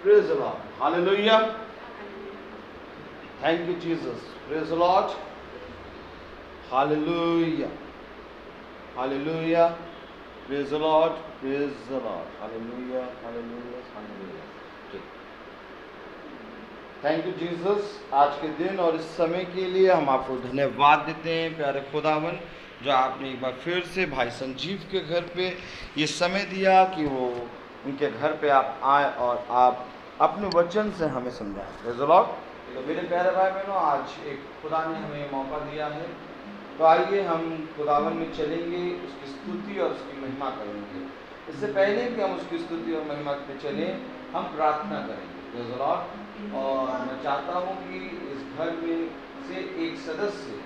Praise the Lord. Hallelujah. Thank you, Jesus. Praise the Lord. Hallelujah. Hallelujah. Praise the Lord. Praise the Lord. Hallelujah. Hallelujah. Hallelujah. Thank you Jesus. आज के दिन और इस समय के लिए हम आपको धन्यवाद देते हैं प्यारे खुदावन, जो आपने एक बार फिर से भाई संजीव के घर पे ये समय दिया कि वो उनके घर पे आप आए और आप अपने वचन से हमें समझाएं। Praise the Lord. तो मेरे प्यारे भाई बहनों, आज एक खुदा ने हमें मौका दिया है, तो आइए हम खुदावन में चलेंगे, उसकी स्तुति और उसकी महिमा करेंगे। इससे पहले कि हम उसकी स्तुति और महिमा पे चलें, हम प्रार्थना करेंगे। Praise the Lord. और मैं चाहता हूँ कि इस घर में से एक सदस्य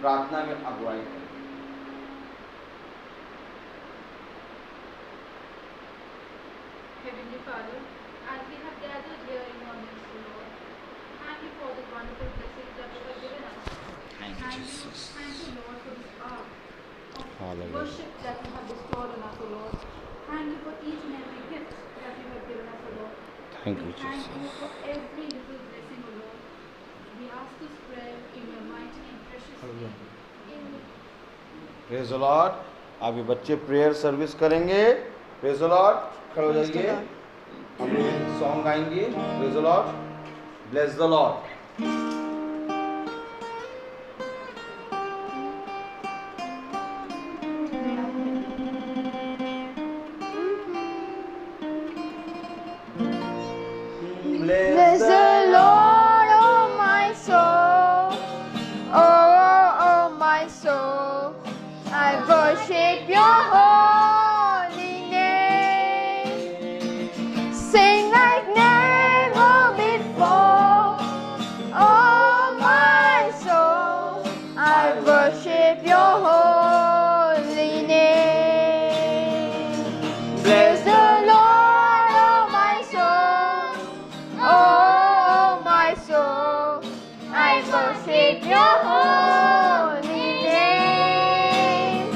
प्रार्थना में अगुवाई करे। Heavenly Father, as we have gathered here in your midst, O Lord, thank you for the wonderful blessings that you have given us. Thank you, Jesus. Thank you, Lord, for this hour of Hallelujah. worship that you have bestowed on us, O Lord. Thank you for each and every gift that you have given us, O Lord. Thank you, Thank you Jesus. for every little blessing, O Lord. We ask this prayer in your mighty and precious name. Amen. Praise the Lord. अभी बच्चे prayer service करेंगे। Praise the Lord. खड़े हो जाइए, हम लोग song गाएंगे। Praise the Lord. Bless the Lord. Bless the Lord, oh my soul, oh my soul, I worship your holy name. Sing like never before, oh my soul, I worship your holy name. Bless the Lord, oh my soul, oh my soul, I worship your holy name.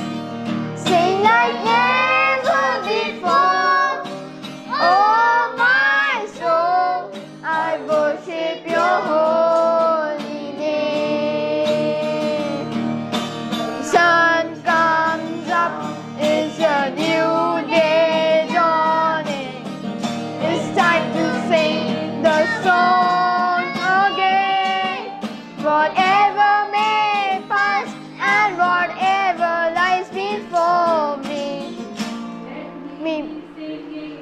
Sing like never before, oh my soul, I worship your holy name. Sun comes up, it's a new day dawning. It's time to sing the song again. Whatever may pass and whatever lies before me,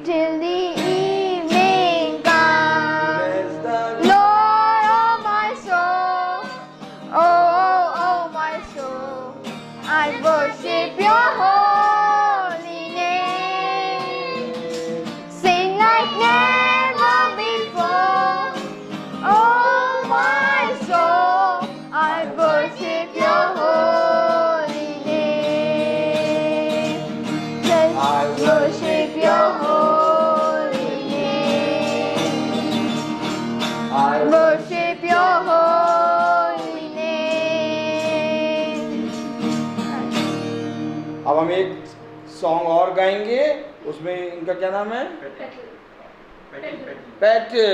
till the evening comes. Lord, oh my soul, oh my soul, I worship your holy name. Sing like never before, oh my soul, I worship your holy name. I worship your holy name. I worship your holy name. अब हम एक song और गाएंगे, उसमें इनका क्या नाम है? पैटिल।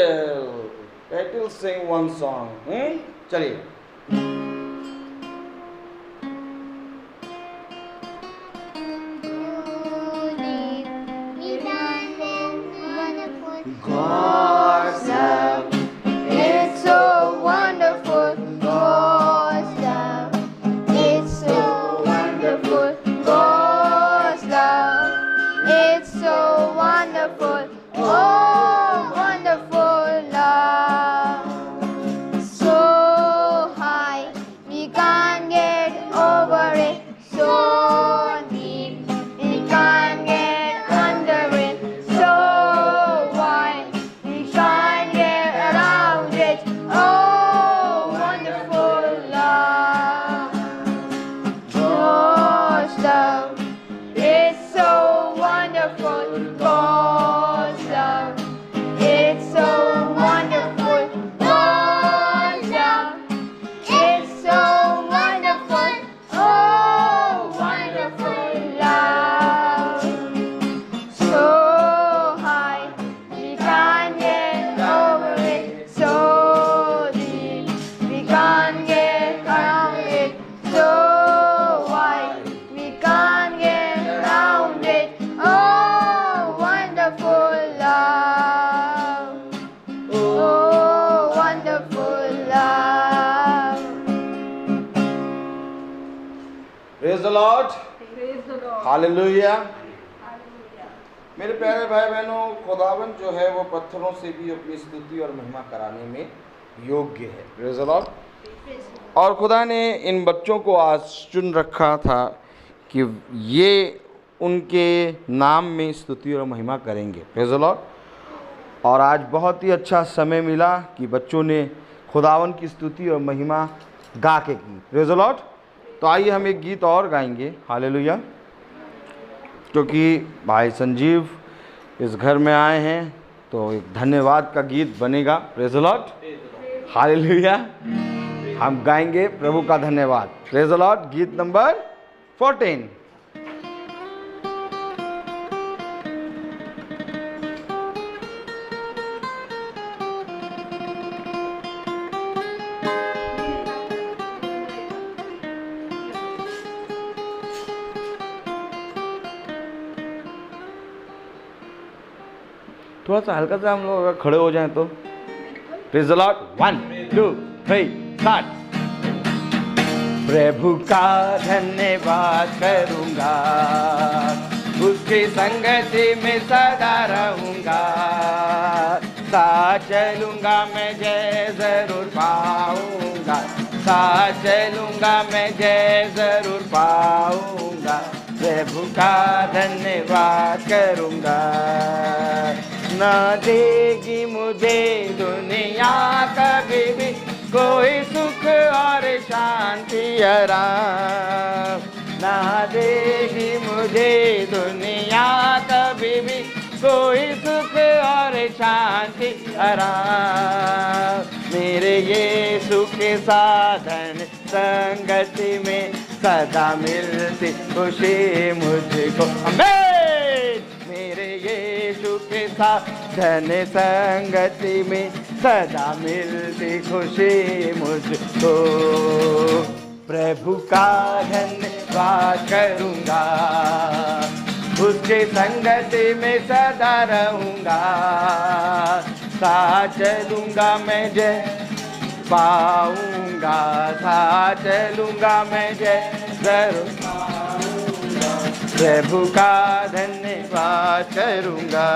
पैटिल सिंग वन सॉन्ग। चलिए। God's love, It's so wonderful, God's love. It's so wonderful, God's love. It's so wonderful, oh wonderful love. So high, we can't get over it. So deep, we can't get under it. So wide, Lord, Praise the Lord. Hallelujah. Hallelujah. मेरे प्यारे भाई बहनों, खुदावन जो है वो पत्थरों से भी अपनी स्तुति और महिमा कराने में योग्य है। Praise the Lord. और खुदा ने इन बच्चों को आज चुन रखा था कि ये उनके नाम में स्तुति और महिमा करेंगे। Praise the Lord. और आज बहुत ही अच्छा समय मिला कि बच्चों ने खुदावन की स्तुति और महिमा गा के की। Praise the Lord. तो आइए हम एक गीत और गाएंगे, हालेलुया, क्योंकि भाई संजीव इस घर में आए हैं तो एक धन्यवाद का गीत बनेगा। Praise the Lord, hallelujah. हम गाएंगे प्रभु का धन्यवाद। प्रेज़ द लॉर्ड, गीत नंबर 14। थोड़ा सा हल्का सा हम लोग अगर खड़े हो जाएं तो। Praise the Lord, 1 2 3 start. प्रभु का धन्यवाद करूंगा, उसकी संगति में सदा रहूंगा, साथ चलूंगा मैं जय जरूर पाऊंगा, साथ चलूंगा मैं जय जरूर पाऊंगा, प्रभु का धन्यवाद करूंगा। ना देगी मुझे दुनिया कभी भी कोई सुख और शांति आराम, ना देगी मुझे दुनिया कभी भी कोई सुख और शांति आराम, मेरे यीशु के साधन संगति में सदा मिलती खुशी मुझको। आमीन। मेरे यीशु के साथ धन संगति में सदा मिलती खुशी मुझको, प्रभु का धन्यवाद करूंगा, उसके संगति में सदा रहूंगा, साथ चलूंगा मैं जय पाऊंगा, साथ चलूंगा मैं जय जरूर पाऊंगा, प्रभु का धन्यवाद करूंगा।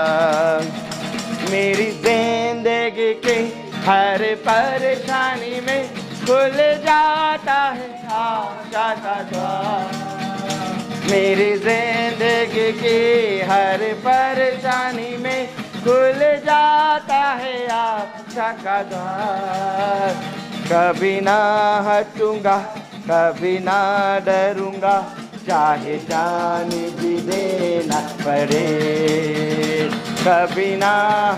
मेरी जिंदगी की हर परेशानी में खुल जाता है आशा का द्वार, मेरी जिंदगी की हर परेशानी में खुल जाता है आशा का द्वार, कभी ना हटूंगा कभी ना डरूंगा, चाहे जान भी देना पड़े, कभी ना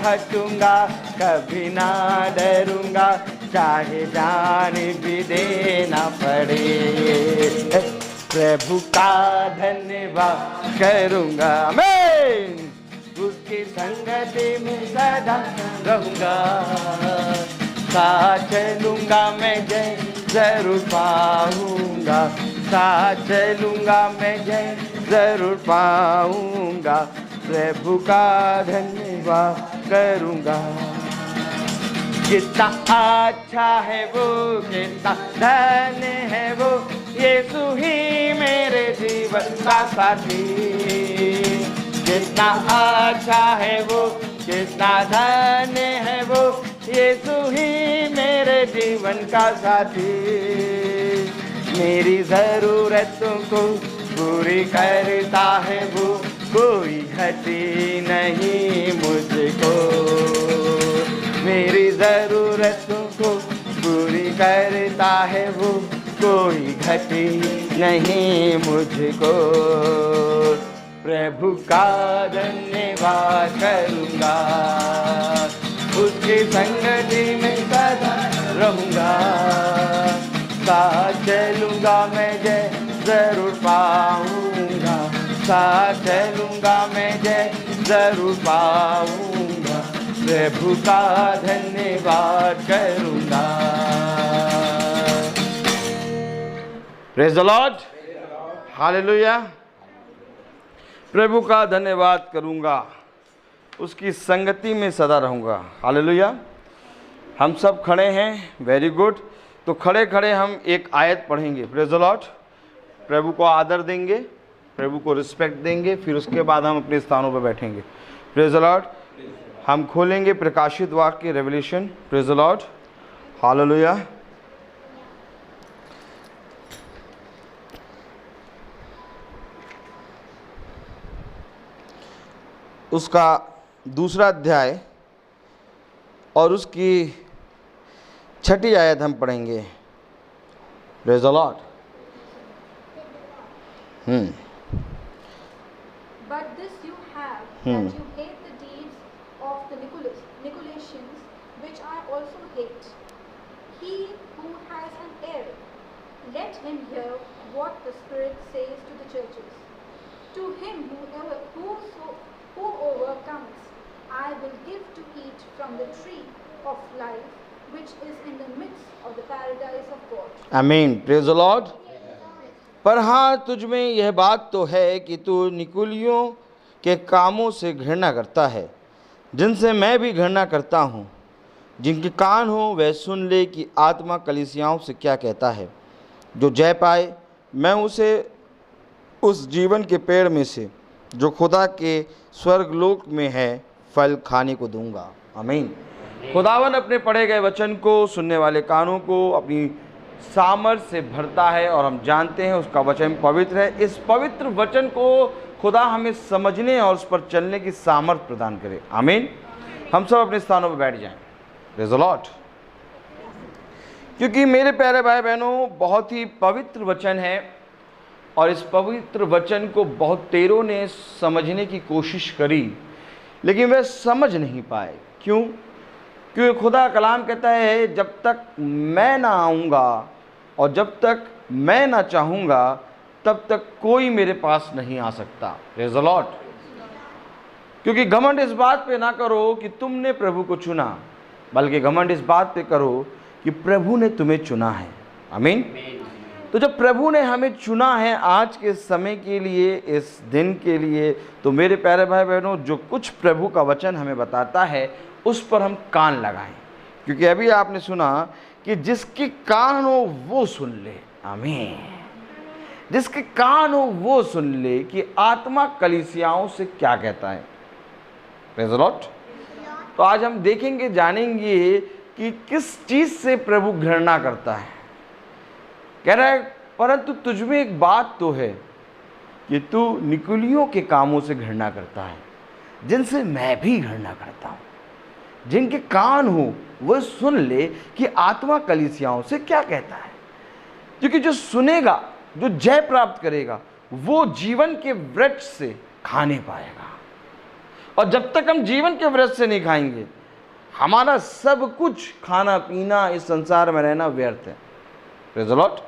हटूंगा कभी ना डरूंगा, चाहे जान भी देना पड़े, प्रभु का धन्यवाद करूंगा। आमीन। उसकी संगति में सदा रहूंगा, साथ चलूंगा मैं जय जरूर पाऊंगा, साथ चलूंगा मैं जय जरूर पाऊंगा, प्रभु का धन्यवाद करूंगा। कितना अच्छा है वो, कितना धन्य है वो, यीशु ही मेरे जीवन का साथी, कितना अच्छा है वो, कितना धन्य है वो, यीशु ही मेरे जीवन का साथी, मेरी जरूरतों को पूरी करता है वो, कोई घटी नहीं मुझको, मेरी जरूरतों को पूरी करता है वो, कोई घटी नहीं मुझको, प्रभु का धन्यवाद करूंगा, उसकी संगति में सदा रहूंगा, साथ चलूंगा मैं जय जरूर पाऊंगा, साथ चलूंगा मैं जय जरूर पाऊंगा, प्रभु का धन्यवाद करूंगा। Praise the Lord, hallelujah. प्रभु का धन्यवाद करूंगा, उसकी संगति में सदा रहूंगा। हालेलुया। हम सब खड़े हैं, वेरी गुड। तो खड़े खड़े हम एक आयत पढ़ेंगे। Praise the Lord. प्रभु को आदर देंगे, प्रभु को रिस्पेक्ट देंगे, फिर उसके बाद हम अपने स्थानों पर बैठेंगे। Praise the Lord. हम खोलेंगे प्रकाशित वाक्य revelation. Praise the Lord, hallelujah. उसका दूसरा अध्याय और उसकी 6ठी आयत हम पढ़ेंगे। Praise the Lord. But this you have, that you hate the deeds of the Nicolaitans, which I also hate. He who has an ear, let him hear what the Spirit says to the churches. To him who overcomes, I will give to eat from the tree of life, which is in the midst of the paradise of God. आमीन। Praise the Lord. पर हाँ, तुझ में यह बात तो है कि तू निकुलियों के कामों से घृणा करता है, जिनसे मैं भी घृणा करता हूँ। जिनके कान हो वह सुन ले कि आत्मा कलीसियाओं से क्या कहता है। जो जय पाए, मैं उसे उस जीवन के पेड़ में से जो खुदा के स्वर्गलोक में है फल खाने को दूंगा। आमीन। खुदावन अपने पढ़े गए वचन को सुनने वाले कानों को अपनी सामर्थ्य से भरता है, और हम जानते हैं उसका वचन पवित्र है। इस पवित्र वचन को खुदा हमें समझने और उस पर चलने की सामर्थ्य प्रदान करे। आमीन। हम सब अपने स्थानों पर बैठ जाएं। Praise the Lord. क्योंकि मेरे प्यारे भाई बहनों, बहुत ही पवित्र वचन है, और इस पवित्र वचन को बहुत तेरों ने समझने की कोशिश करी, लेकिन वे समझ नहीं पाए। क्यों? क्योंकि खुदा कलाम कहता है, जब तक मैं ना आऊँगा और जब तक मैं ना चाहूँगा, तब तक कोई मेरे पास नहीं आ सकता। Praise the Lord. क्योंकि घमंड इस बात पे ना करो कि तुमने प्रभु को चुना, बल्कि घमंड इस बात पे करो कि प्रभु ने तुम्हें चुना है। आमीन। तो जब प्रभु ने हमें चुना है आज के समय के लिए, इस दिन के लिए, तो मेरे प्यारे भाई बहनों, जो कुछ प्रभु का वचन हमें बताता है उस पर हम कान लगाएं। क्योंकि अभी आपने सुना कि जिसके कान हो वो सुन ले। आमीन। जिसके कान हो वो सुन ले कि आत्मा कलीसियाओं से क्या कहता है। Praise the Lord. तो आज हम देखेंगे, जानेंगे कि किस चीज़ से प्रभु घृणा करता है। कह रहा है, परंतु तुझमें एक बात तो है कि तू निकुलियों के कामों से घृणा करता है, जिनसे मैं भी घृणा करता हूँ। जिनके कान हो वह सुन ले कि आत्मा कलीसियाओं से क्या कहता है। क्योंकि जो सुनेगा, जो जय प्राप्त करेगा, वो जीवन के वृक्ष से खाने पाएगा। और जब तक हम जीवन के वृक्ष से नहीं खाएंगे, हमारा सब कुछ खाना पीना, इस संसार में रहना व्यर्थ है। Praise the Lord.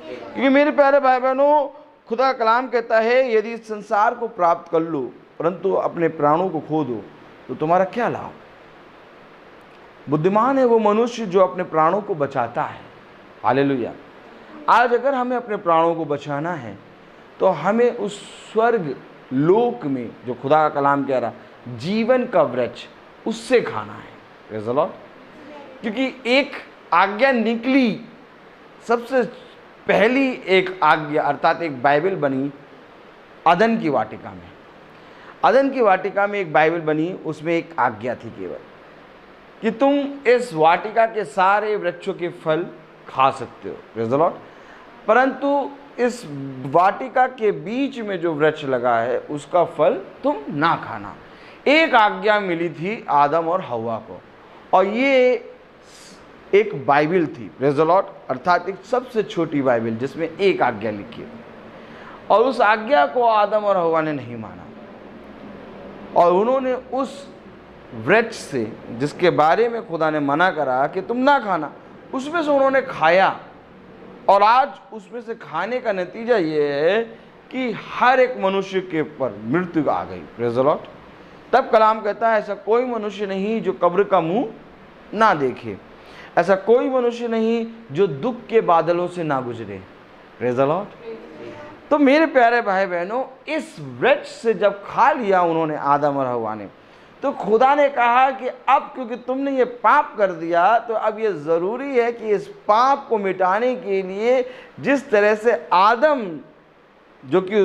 क्योंकि मेरे प्यारे भाई बहनों, खुदा कलाम कहता है, यदि इस संसार को प्राप्त कर लो परंतु अपने प्राणों को खो दो तो तुम्हारा क्या लाभ। बुद्धिमान है वो मनुष्य जो अपने प्राणों को बचाता है। हालेलुया। आज अगर हमें अपने प्राणों को बचाना है तो हमें उस स्वर्ग लोक में, जो खुदा का कलाम कह रहा, जीवन का वृक्ष, उससे खाना है। Praise the Lord. क्योंकि एक आज्ञा निकली, सबसे पहली एक आज्ञा अर्थात एक बाइबल बनी अदन की वाटिका में। अदन की वाटिका में एक बाइबल बनी, उसमें एक आज्ञा थी केवल कि तुम इस वाटिका के सारे वृक्षों के फल खा सकते हो। Praise the Lord. परंतु इस वाटिका के बीच में जो वृक्ष लगा है उसका फल तुम ना खाना। एक आज्ञा मिली थी आदम और हव्वा को, और ये एक बाइबल थी। Praise the Lord. अर्थात एक सबसे छोटी बाइबल जिसमें एक आज्ञा लिखी है, और उस आज्ञा को आदम और हव्वा ने नहीं माना, और उन्होंने उस वृक्ष से, जिसके बारे में खुदा ने मना करा कि तुम ना खाना, उसमें से उन्होंने खाया। और आज उसमें से खाने का नतीजा ये है कि हर एक मनुष्य के ऊपर मृत्यु आ गई। Praise the Lord. तब कलाम कहता है, ऐसा कोई मनुष्य नहीं जो कब्र का मुंह ना देखे, ऐसा कोई मनुष्य नहीं जो दुख के बादलों से ना गुजरे। Praise the Lord. तो मेरे प्यारे भाई बहनों, इस वृक्ष से जब खा लिया उन्होंने, आदम और हव्वा ने, तो खुदा ने कहा कि अब क्योंकि तुमने ये पाप कर दिया, तो अब ये ज़रूरी है कि इस पाप को मिटाने के लिए जिस तरह से आदम जो कि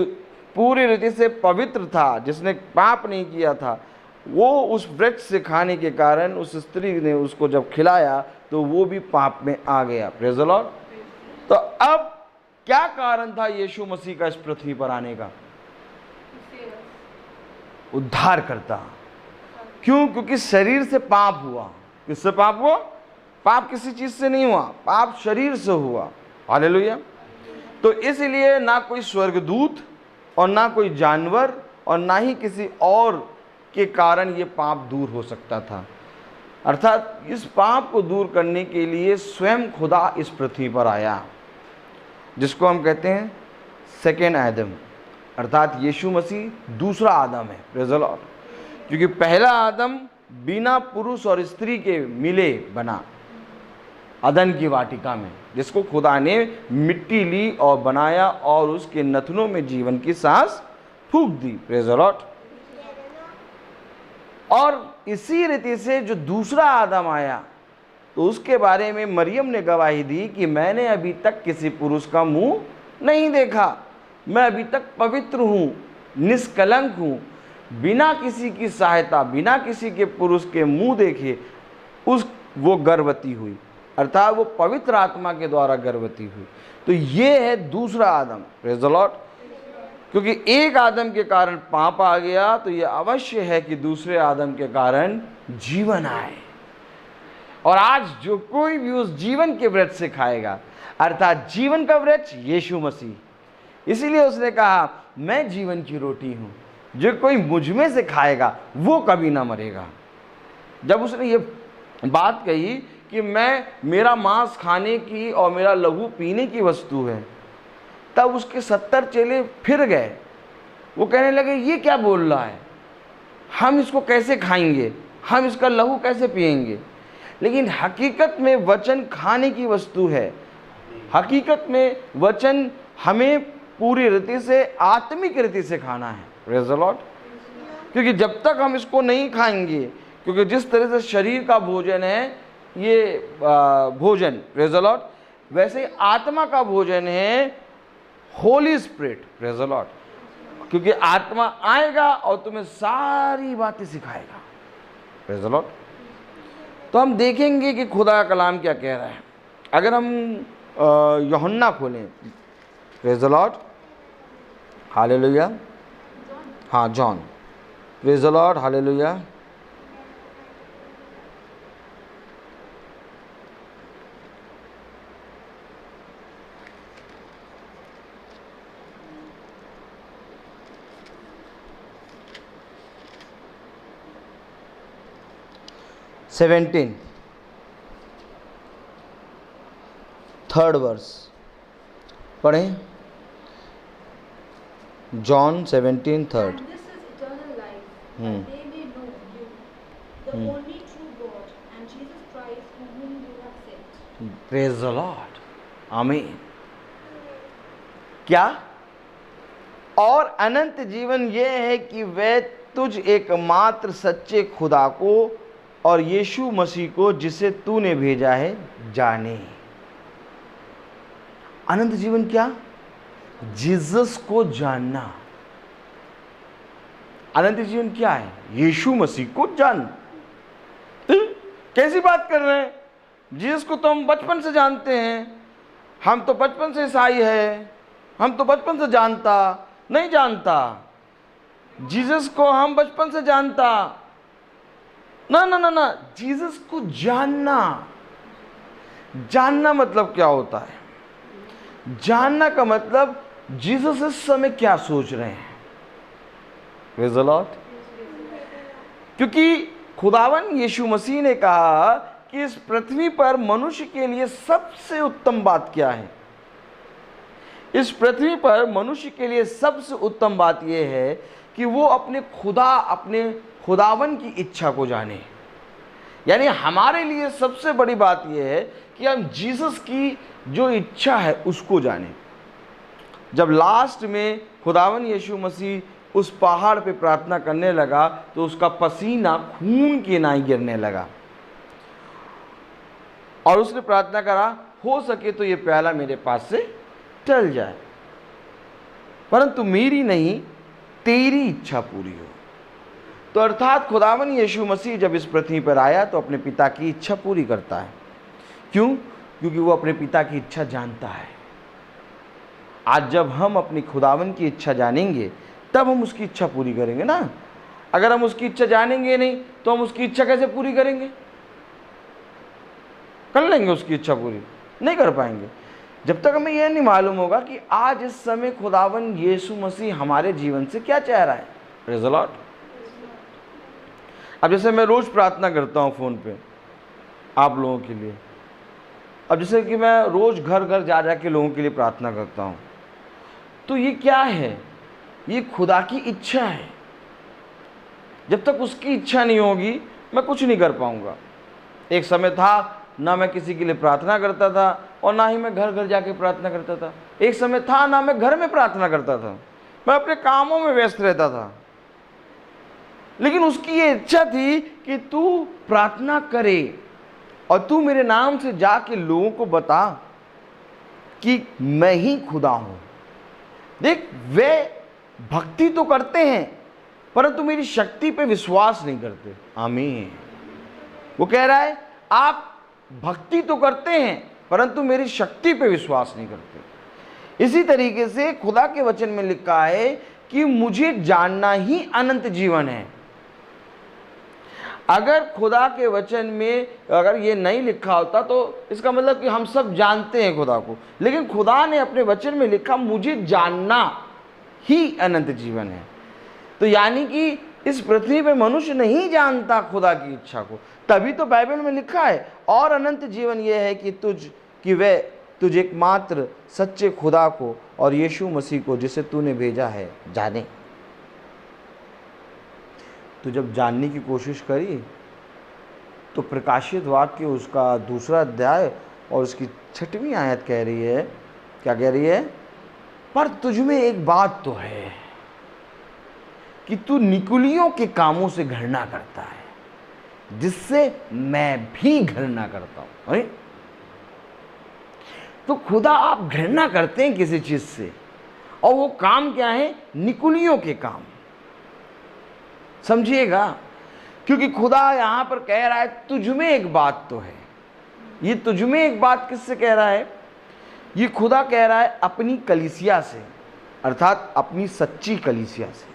पूरी रीति से पवित्र था, जिसने पाप नहीं किया था, वो उस वृक्ष से खाने के कारण उस स्त्री ने उसको जब खिलाया तो वो भी पाप में आ गया। Praise the Lord. तो अब क्या कारण था यीशु मसीह का इस पृथ्वी पर आने का? उद्धार करता। क्यों? क्योंकि शरीर से पाप हुआ। किससे पाप हुआ? पाप किसी चीज से नहीं हुआ, पाप शरीर से हुआ। हालेलुया। तो इसलिए ना कोई स्वर्गदूत और ना कोई जानवर और ना ही किसी और के कारण ये पाप दूर हो सकता था। अर्थात इस पाप को दूर करने के लिए स्वयं खुदा इस पृथ्वी पर आया, जिसको हम कहते हैं सेकेंड आदम, अर्थात यीशु मसीह दूसरा आदम है। Praise the Lord. क्योंकि पहला आदम बिना पुरुष और स्त्री के मिले बना अदन की वाटिका में, जिसको खुदा ने मिट्टी ली और बनाया और उसके नथनों में जीवन की सांस फूंक दी। Praise the Lord. और इसी रीति से जो दूसरा आदम आया तो उसके बारे में मरियम ने गवाही दी कि मैंने अभी तक किसी पुरुष का मुंह नहीं देखा, मैं अभी तक पवित्र हूँ, निष्कलंक हूँ, बिना किसी की सहायता, बिना किसी के पुरुष के मुंह देखे वो गर्भवती हुई, अर्थात वो पवित्र आत्मा के द्वारा गर्भवती हुई। तो ये है दूसरा आदम। Praise the Lord. क्योंकि एक आदम के कारण पाप आ गया, तो ये अवश्य है कि दूसरे आदम के कारण जीवन आए। और आज जो कोई भी उस जीवन के वृक्ष से खाएगा, अर्थात जीवन का वृक्ष यीशु मसीह, इसीलिए उसने कहा मैं जीवन की रोटी हूं, जो कोई मुझ में से खाएगा वो कभी ना मरेगा। जब उसने ये बात कही कि मेरा मांस खाने की और मेरा लहू पीने की वस्तु है, तब उसके 70 चेले फिर गए। वो कहने लगे ये क्या बोल रहा है, हम इसको कैसे खाएंगे, हम इसका लहू कैसे पिएंगे। लेकिन हकीकत में वचन खाने की वस्तु है। हकीकत में वचन हमें पूरी रीति से आत्मिक रीति से खाना है। Praise the Lord. क्योंकि जब तक हम इसको नहीं खाएंगे, क्योंकि जिस तरह से शरीर का भोजन है ये भोजन, प्रेज़ द लॉर्ड, वैसे ही आत्मा का भोजन है Holi spirit. Praise the Lord. क्योंकि आत्मा आएगा और तुम्हें सारी बातें सिखाएगा। Praise the Lord. तो हम देखेंगे कि खुदा का कलाम क्या कह रहा है। अगर हम यूहन्ना खोलें, प्रेज़ द लॉर्ड, हालेलुया, हाँ John, praise the Lord, hallelujah. Seventeen, 3rd verse पढ़ें। John 17:3। And this is eternal life, that they may know you, the only true God, and Jesus Christ, whom you have sent. Praise the Lord, आमीन। क्या? और अनंत जीवन यह है कि वे तुझ एकमात्र सच्चे खुदा को और यीशु मसीह को जिसे तूने भेजा है जाने। अनंत जीवन क्या? जीसस को जानना। अनंत जीवन क्या है? यीशु मसीह को जानना। कैसी बात कर रहे हैं? जीसस को तो हम बचपन से जानते हैं, हम तो बचपन से ईसाई है, हम तो बचपन से नहीं जानता। जीसस को हम बचपन से जानता ना, जीसस को जानना। जानना मतलब क्या होता है? जानना का मतलब जीसस इस समय क्या सोच रहे हैं। Praise the Lord. क्योंकि खुदावन यीशु मसीह ने कहा कि इस पृथ्वी पर मनुष्य के लिए सबसे उत्तम बात क्या है। इस पृथ्वी पर मनुष्य के लिए सबसे उत्तम बात यह है कि वो अपने खुदावन की इच्छा को जाने। यानी हमारे लिए सबसे बड़ी बात यह है कि हम जीसस की जो इच्छा है उसको जाने। जब लास्ट में खुदावन यीशु मसीह उस पहाड़ पे प्रार्थना करने लगा तो उसका पसीना खून के नाई गिरने लगा और उसने प्रार्थना करा, हो सके तो ये प्याला मेरे पास से टल जाए। परंतु मेरी नहीं तेरी इच्छा पूरी हो। तो अर्थात खुदावन यीशु मसीह जब इस पृथ्वी पर आया तो अपने पिता की इच्छा पूरी करता है। क्यों? क्योंकि वो अपने पिता की इच्छा जानता है। आज जब हम अपनी खुदावन की इच्छा जानेंगे तब हम उसकी इच्छा पूरी करेंगे ना। अगर हम उसकी इच्छा जानेंगे नहीं तो हम उसकी इच्छा कैसे पूरी करेंगे? कर लेंगे उसकी इच्छा पूरी? नहीं कर पाएंगे जब तक हमें यह नहीं मालूम होगा कि आज इस समय खुदावन यीशु मसीह हमारे जीवन से क्या चाह रहा है। Praise the Lord. अब जैसे मैं रोज प्रार्थना करता हूँ फ़ोन पे आप लोगों के लिए, अब जैसे कि मैं रोज घर घर जा जा के लोगों के लिए प्रार्थना करता हूँ, तो ये क्या है? ये खुदा की इच्छा है। जब तक उसकी इच्छा नहीं होगी मैं कुछ नहीं कर पाऊंगा। एक समय था ना मैं किसी के लिए प्रार्थना करता था और ना ही मैं घर घर जाके प्रार्थना करता था। एक समय था ना मैं घर में प्रार्थना करता था, मैं अपने कामों में व्यस्त रहता था। लेकिन उसकी ये इच्छा थी कि तू प्रार्थना करे और तू मेरे नाम से जाके लोगों को बता कि मैं ही खुदा हूं। देख, वे भक्ति तो करते हैं परंतु मेरी शक्ति पे विश्वास नहीं करते। आमीन। वो कह रहा है आप भक्ति तो करते हैं परंतु मेरी शक्ति पे विश्वास नहीं करते। इसी तरीके से खुदा के वचन में लिखा है कि मुझे जानना ही अनंत जीवन है। अगर खुदा के वचन में अगर ये नहीं लिखा होता तो इसका मतलब कि हम सब जानते हैं खुदा को, लेकिन खुदा ने अपने वचन में लिखा मुझे जानना ही अनंत जीवन है। तो यानी कि इस पृथ्वी पे मनुष्य नहीं जानता खुदा की इच्छा को, तभी तो बाइबल में लिखा है और अनंत जीवन यह है कि वे तुझ एकमात्र सच्चे खुदा को और यीशु मसीह को जिसे तूने भेजा है जाने। तो जब जानने की कोशिश करी तो प्रकाशित वाक्य उसका 2 अध्याय और उसकी 6वीं आयत कह रही है, क्या कह रही है? पर तुझ में एक बात तो है कि तू निकुलियों के कामों से घृणा करता है जिससे मैं भी घृणा करता हूं। अरे तो खुदा आप घृणा करते हैं किसी चीज से, और वो काम क्या है? निकुलियों के काम। समझिएगा, क्योंकि खुदा यहां पर कह रहा है तुझ में एक बात तो है। ये तुझ में एक बात किससे कह रहा है? ये खुदा कह रहा है अपनी कलीसिया से, अर्थात अपनी सच्ची कलीसिया से।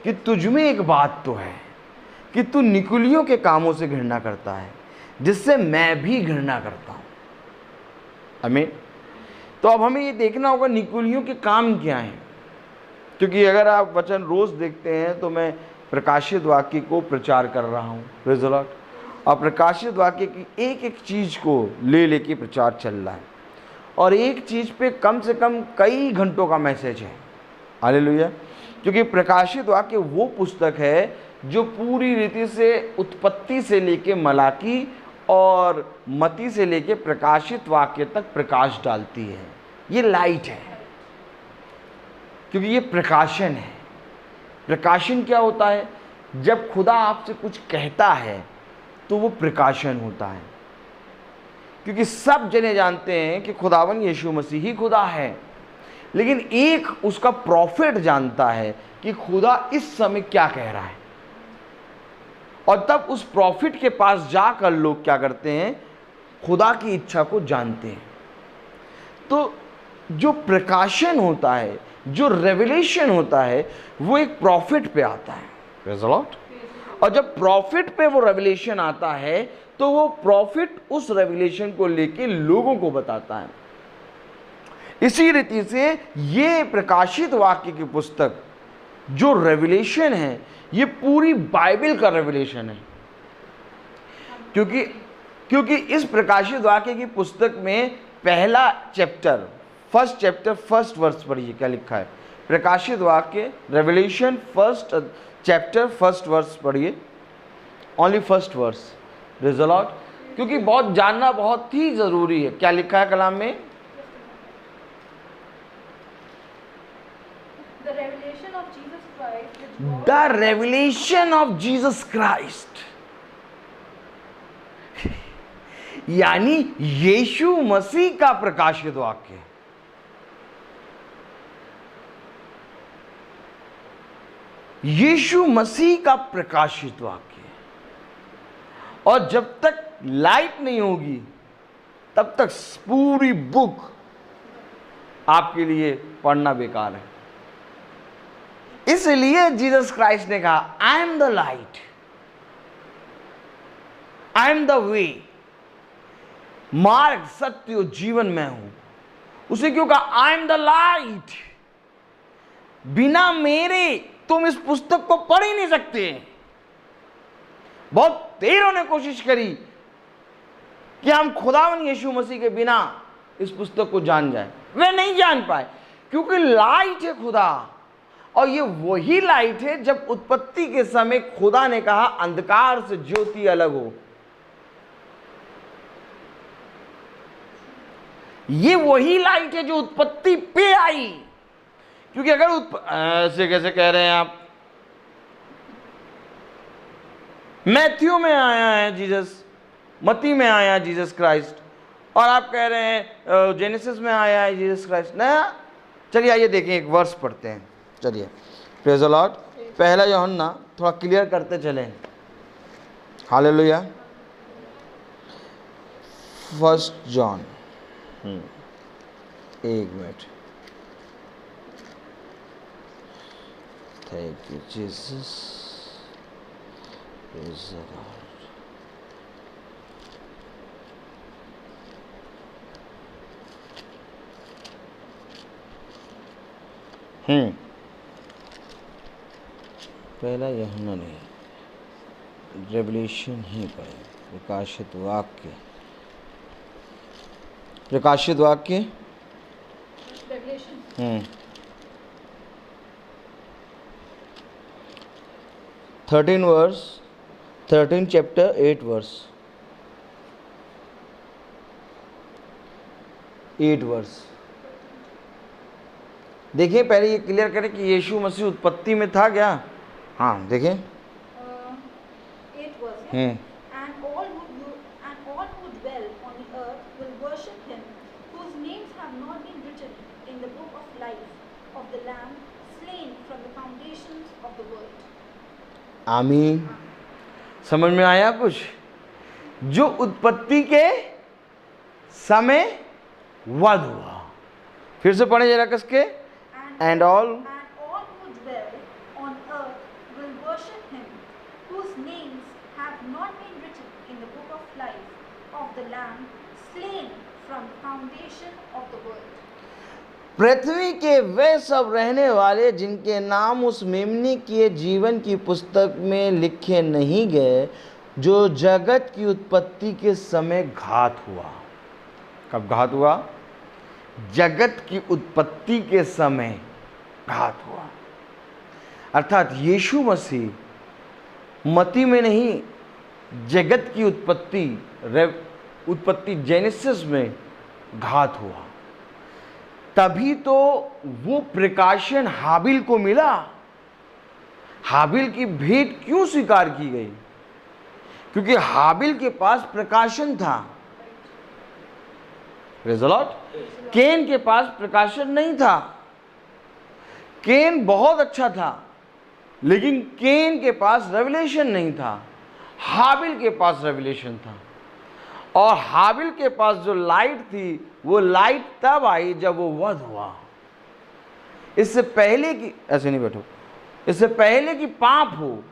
कि तुझ में एक बात तो है कि तू निकुलियों के कामों से घृणा करता है जिससे मैं भी घृणा करता हूं। आमीन। तो अब हमें ये देखना होगा निकुलियों के काम क्या हैं, क्योंकि अगर आप वचन रोज देखते हैं तो मैं प्रकाशित वाक्य को प्रचार कर रहा हूँ। Praise the Lord. और प्रकाशित वाक्य की एक एक चीज़ को ले लेके प्रचार चल रहा है और एक चीज़ पे कम से कम कई घंटों का मैसेज है। हालेलुया। क्योंकि प्रकाशित वाक्य वो पुस्तक है जो पूरी रीति से उत्पत्ति से लेके मलाकी और मती से लेके प्रकाशित वाक्य तक प्रकाश डालती है। ये लाइट है क्योंकि ये प्रकाशन है। प्रकाशन क्या होता है? जब खुदा आपसे कुछ कहता है तो वो प्रकाशन होता है, क्योंकि सब जने जानते हैं कि खुदावन यीशु मसीह ही खुदा है, लेकिन एक उसका प्रॉफिट जानता है कि खुदा इस समय क्या कह रहा है, और तब उस प्रॉफिट के पास जाकर लोग क्या करते हैं? खुदा की इच्छा को जानते हैं। तो जो प्रकाशन होता है, जो रेवलेशन होता है, वो एक प्रॉफिट पे आता है। Praise the Lord. और जब प्रॉफिट पे वो रेवलेशन आता है तो वो प्रॉफिट उस रेवलेशन को लेके लोगों को बताता है। इसी रीति से ये प्रकाशित वाक्य की पुस्तक जो रेवलेशन है, ये पूरी बाइबल का रेवलेशन है। क्योंकि इस प्रकाशित वाक्य की पुस्तक में पहला chapter, first chapter, first verse पढ़िए क्या लिखा है। प्रकाशित वाक्य Revelation first chapter first verse पढ़िए, only first verse. Praise the Lord. क्योंकि बहुत जानना बहुत ही जरूरी है। क्या लिखा है कलाम में? The revelation of Jesus Christ, which God the revelation of Jesus Christ, यानी यीशु मसीह का प्रकाशित वाक्य। यीशु मसीह का प्रकाशित वाक्य, और जब तक लाइट नहीं होगी तब तक पूरी बुक आपके लिए पढ़ना बेकार है। इसलिए जीसस क्राइस्ट ने कहा, I am the light, I am the way, मार्ग, सत्य और जीवन मैं हूं। उसे क्यों कहा आई एम द लाइट? बिना मेरे तुम इस पुस्तक को पढ़ ही नहीं सकते। बहुत देरों ने कोशिश करी कि हम खुदावन यीशु मसीह के बिना इस पुस्तक को जान जाए, वे नहीं जान पाए, क्योंकि लाइट है खुदा, और ये वही लाइट है जब उत्पत्ति के समय खुदा ने कहा अंधकार से ज्योति अलग हो। ये वही लाइट है जो उत्पत्ति पे आई। क्योंकि अगर ऐसे कैसे कह रहे हैं आप, मैथ्यू में आया है जीसस, मत्ती में आया है जीसस क्राइस्ट, और आप कह रहे हैं जेनेसिस में आया है जीसस क्राइस्ट नया। चलिए आइए देखें, एक वर्स पढ़ते हैं। चलिए, प्रेज़ द लॉर्ड। पहला यूहन्ना थोड़ा क्लियर करते चलें। हालेलुया। 1 जॉन, एक minute. Thank you Jesus, praise the Lord. पहला यूहन्ना नहीं, रेवलेशन ही पढ़े, प्रकाशित वाक्य, प्रकाशित वाक्य, Revelation. 13 verse, 13 chapter 8 verse, 8 verse. देखिए, पहले ये क्लियर करें कि यीशु मसीह उत्पत्ति में था क्या? हाँ, देखें। 8 verse. And all who dwell on the earth will worship him, whose names have not been written in the book of life of the Lamb slain from the foundations of the world. आमीन। समझ में आया कुछ? जो उत्पत्ति के समय वध हुआ। फिर से पढ़े जरा कसके। And all who dwell on earth will worship him, whose names have not been written in the book of life of the Lamb slain from the foundation of the world. पृथ्वी के वे सब रहने वाले जिनके नाम उस मेमने किए जीवन की पुस्तक में लिखे नहीं गए, जो जगत की उत्पत्ति के समय घात हुआ। कब घात हुआ? जगत की उत्पत्ति के समय घात हुआ। अर्थात यीशु मसीह मत्ती में नहीं, जगत की उत्पत्ति जेनेसिस में घात हुआ। तभी तो वो प्रकाशन हाबिल को मिला। हाबिल की भेंट क्यों स्वीकार की गई? क्योंकि हाबिल के पास प्रकाशन था। Praise the Lord. केन के पास प्रकाशन नहीं था। केन बहुत अच्छा था, लेकिन केन के पास रेवलेशन नहीं था। हाबिल के पास रेवलेशन था, और हाबिल के पास जो लाइट थी, वो लाइट तब आई जब वो वध हुआ। इससे पहले कि, ऐसे नहीं बैठो, इससे पहले कि पाप हो,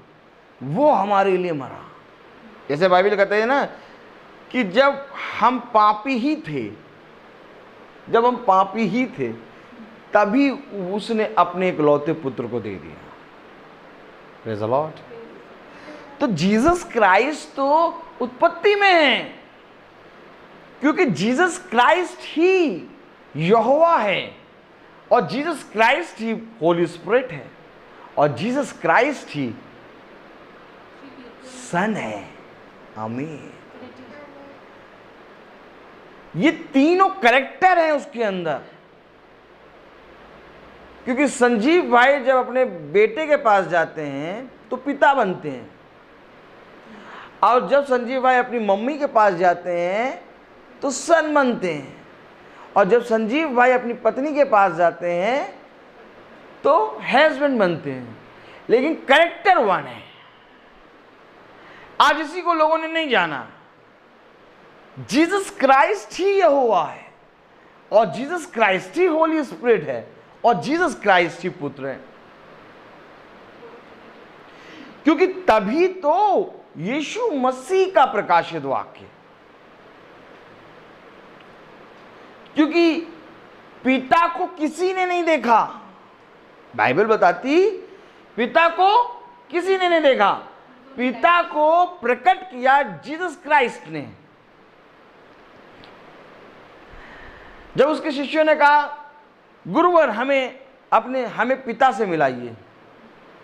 वो हमारे लिए मरा। जैसे बाइबल कहते हैं ना कि जब हम पापी ही थे, तभी उसने अपने इकलौते पुत्र को दे दिया। Praise the Lord. तो जीसस क्राइस्ट तो उत्पत्ति में है, क्योंकि जीसस क्राइस्ट ही यहोवा है, और जीसस क्राइस्ट ही होली स्पिरिट है, और जीसस क्राइस्ट ही सन है। आमीन। ये तीनों कैरेक्टर हैं उसके अंदर। क्योंकि संजीव भाई जब अपने बेटे के पास जाते हैं तो पिता बनते हैं, और जब संजीव भाई अपनी मम्मी के पास जाते हैं तो सन बनते हैं, और जब संजीव भाई अपनी पत्नी के पास जाते हैं तो हस्बैंड बनते हैं। लेकिन कैरेक्टर वन है। आज इसी को लोगों ने नहीं जाना। जीसस क्राइस्ट ही यहोवा है, और जीसस क्राइस्ट ही होली स्पिरिट है, और जीसस क्राइस्ट ही पुत्र है। क्योंकि तभी तो यीशु मसीह का प्रकाशित वाक्य, क्योंकि पिता को किसी ने नहीं देखा, बाइबल बताती पिता को किसी ने नहीं देखा, पिता को प्रकट किया जीसस क्राइस्ट ने। जब उसके शिष्यों ने कहा गुरुवर हमें पिता से मिलाइए,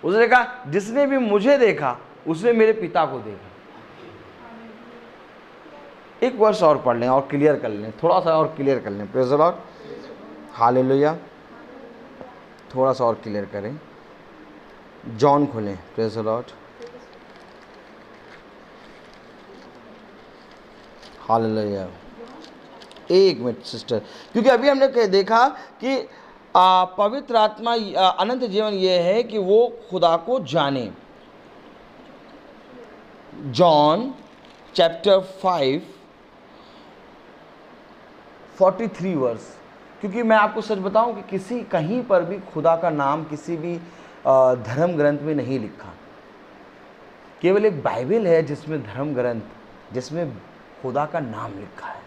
उसने कहा जिसने भी मुझे देखा उसने मेरे पिता को देखा। एक वर्ष और पढ़ लें और क्लियर कर लें, थोड़ा सा और क्लियर कर लें। Praise the Lord, hallelujah. थोड़ा सा और क्लियर करें, जॉन खोलें। Praise the Lord, hallelujah. एक मिनट सिस्टर, क्योंकि अभी हमने देखा कि पवित्र आत्मा अनंत जीवन ये है कि वो खुदा को जाने। John chapter 5:43 verse. क्योंकि मैं आपको सच बताऊं कि कहीं पर भी खुदा का नाम किसी भी धर्म ग्रंथ में नहीं लिखा। केवल एक बाइबल है जिसमें धर्म ग्रंथ, जिसमें खुदा का नाम लिखा है,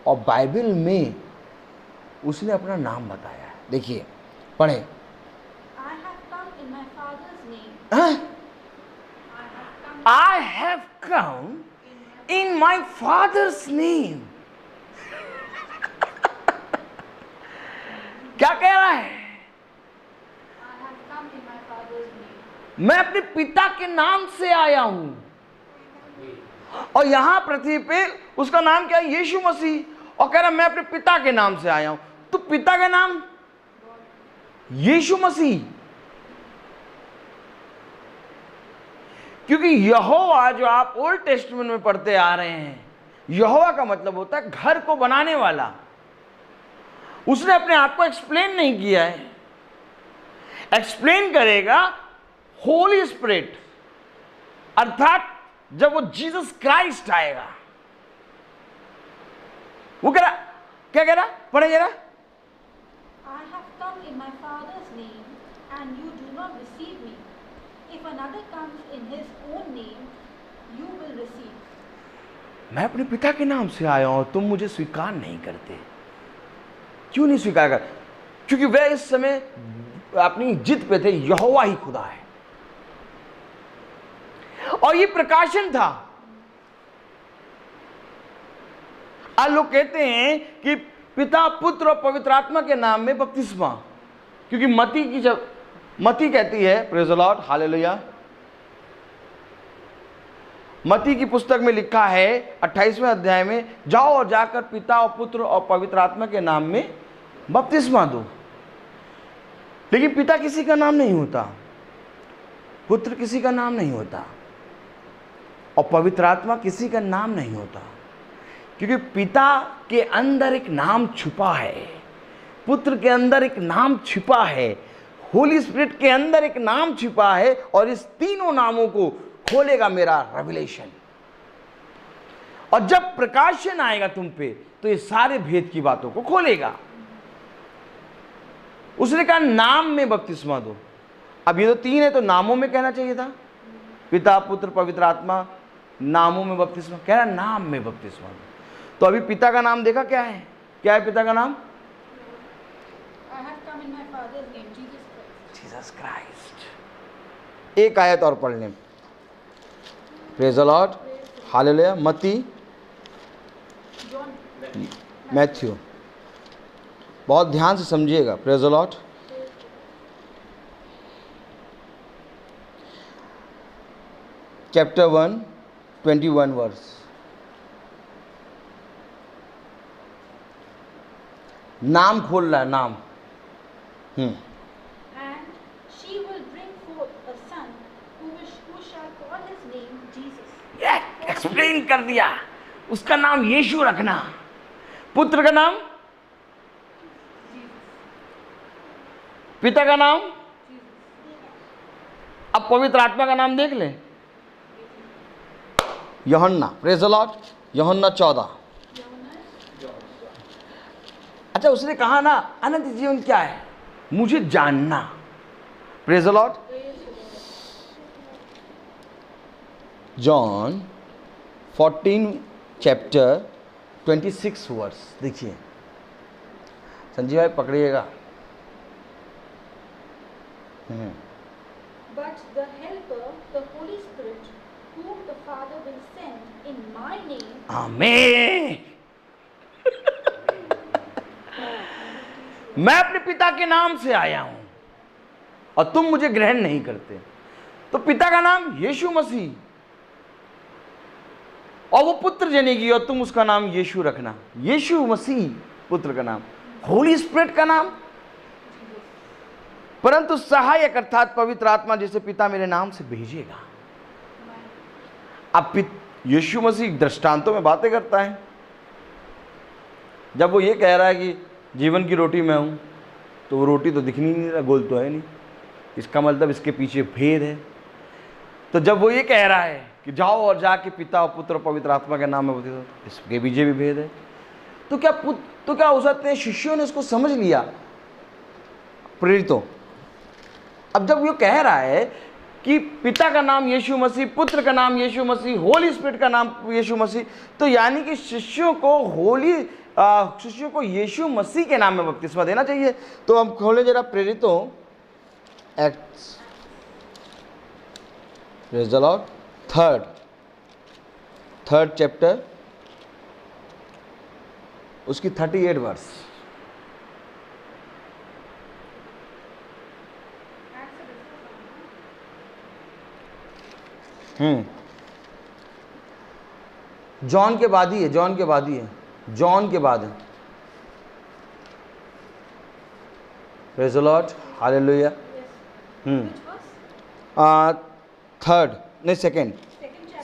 और बाइबल में उसने अपना नाम बताया है। देखिए पढ़े। I have come in my father's name. क्या कह रहा है? मैं अपने पिता के नाम से आया हूं, और यहां पृथ्वी पे उसका नाम क्या है? यीशु मसीह। और कह रहा मैं अपने पिता के नाम से आया हूं। तो पिता का नाम यीशु मसीह। क्योंकि यहोवा जो आप ओल्ड टेस्टमेंट में पढ़ते आ रहे हैं, यहोवा का मतलब होता है घर को बनाने वाला। उसने अपने आप को एक्सप्लेन नहीं किया है, एक्सप्लेन करेगा होली स्पिरिट, अर्थात जब वो जीसस क्राइस्ट आएगा। वो कह रहा, क्या कह रहा? पढ़े जरा। I have come in my Father's name, and you do not receive me. If another comes in his own name, you will receive. मैं अपने पिता के नाम से आया हूं, तुम मुझे स्वीकार नहीं करते। क्यों नहीं स्वीकार कर? क्योंकि वह इस समय अपनी जिद पे थे, यहोवा ही खुदा है। और ये प्रकाशन था। आज लोग कहते हैं कि पिता, पुत्र और पवित्र आत्मा के नाम में बपतिस्मा, क्योंकि मती कहती है, प्रेज़ द लॉर्ड, हालेलुया। मती की पुस्तक में लिखा है 28वें अध्याय में, जाओ और जाकर पिता और पुत्र और पवित्र आत्मा के नाम में बपतिस्मा दो। लेकिन पिता किसी का नाम नहीं होता, पुत्र किसी का नाम नहीं होता, और पवित्र आत्मा किसी का नाम नहीं होता। क्योंकि पिता के अंदर एक नाम छुपा है, पुत्र के अंदर एक नाम छिपा है, होली स्पिरिट के अंदर एक नाम छिपा है, और इस तीनों नामों को खोलेगा मेरा रेवलेशन। और जब प्रकाशन आएगा तुम पे, तो ये सारे भेद की बातों को खोलेगा। उसने कहा नाम में बपतिस्मा दो। अब ये तो तीन है, तो नामों में कहना चाहिए था, पिता, पुत्र, पवित्र आत्मा। नामों में बपतिस्मा कह रहा, नाम में बपतिस्मा दो। तो अभी पिता का नाम देखा क्या है? क्या है पिता का नाम? I have come in my Father's name, Jesus Christ. Jesus Christ. एक आयत और पढ़ लें। Praise the Lord, hallelujah. मत्ती, मैथ्यू, बहुत ध्यान से समझिएगा। Praise the Lord. Chapter 1 21 verse. नाम खोल रहा है, नाम। And she will bring forth a son, who shall call his name Jesus. Explain कर दिया, उसका नाम यीशु रखना। पुत्र का नाम, पिता का नाम, अब पवित्र आत्मा का नाम देख लें, यूहन्ना, प्रेज़ द लॉर्ड, यूहन्ना 14। अच्छा, उसने कहा ना अनंत जीवन क्या है, मुझे जानना, praise the Lord. John 14 chapter 26 verse देखिए, संजीव भाई पकड़िएगा। But the Helper, the Holy Spirit, whom the Father will send in my name, आमीन। मैं अपने पिता के नाम से आया हूं और तुम मुझे ग्रहण नहीं करते। तो पिता का नाम यीशु मसीह, और वो पुत्र जनेगी और तुम उसका नाम यीशु रखना। यीशु मसीह पुत्र का नाम, होली स्पिरिट का नाम, परंतु सहायक अर्थात पवित्र आत्मा जिसे पिता मेरे नाम से भेजेगा। अब यीशु मसीह दृष्टांतों में बातें करता है। जब वो ये कह रहा है कि जीवन की रोटी मैं हूं, तो वो रोटी तो दिखनी नहीं रहा, गोल तो है नहीं, इसका मतलब इसके पीछे भेद है। तो जब वो ये कह रहा है कि जाओ और जाके पिता और पुत्र और पवित्र आत्मा के नाम में बपतिस्मा दो, इसके पीछे भी भेद है। तो क्या हो सकते हैं शिष्यों ने इसको समझ लिया, प्रेरितों। अब जब वो कह रहा है कि पिता का नाम यीशु मसीह, पुत्र का नाम यीशु मसीह, होली स्पिरिट का नाम यीशु मसीह, तो यानी कि शिष्यों को यीशु मसीह के नाम में बपतिस्मा देना चाहिए। तो हम खोलें जरा प्रेरितों acts, praise the Lord, third chapter, उसकी 38 वर्स। जॉन के बाद ही है, जॉन के बाद है। Praise the Lord, hallelujah.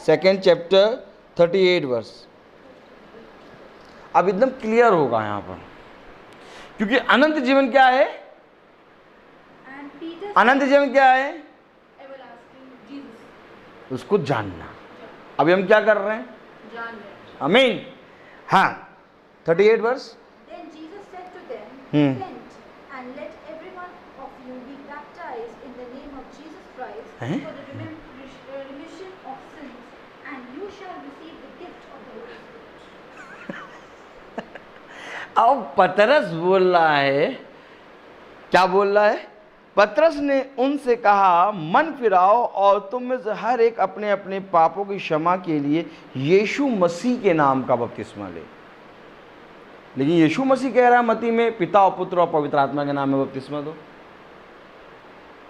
Second chapter 38 verse. अब एकदम क्लियर होगा यहाँ पर, क्योंकि अनंत जीवन क्या है, अनंत जीवन क्या है, उसको जानना। अभी हम क्या कर रहे हैं, आमीन। हाँ, 38 verse. then Jesus said to them, repent and let every one of you be baptized in the name of Jesus Christ for the remission of sins, and you shall receive the gift of the Holy Spirit. अब पतरस बोल रहा है, क्या बोल रहा है? पतरस ने उनसे कहा, मन फिराओ और तुम में से हर एक अपने अपने पापों की क्षमा के लिए यीशु मसीह के नाम का बपतिस्मा ले। लेकिन यीशु मसीह कह रहा है मत्ती में, पिता और पुत्र और पवित्र आत्मा के नाम में बपतिस्मा दो।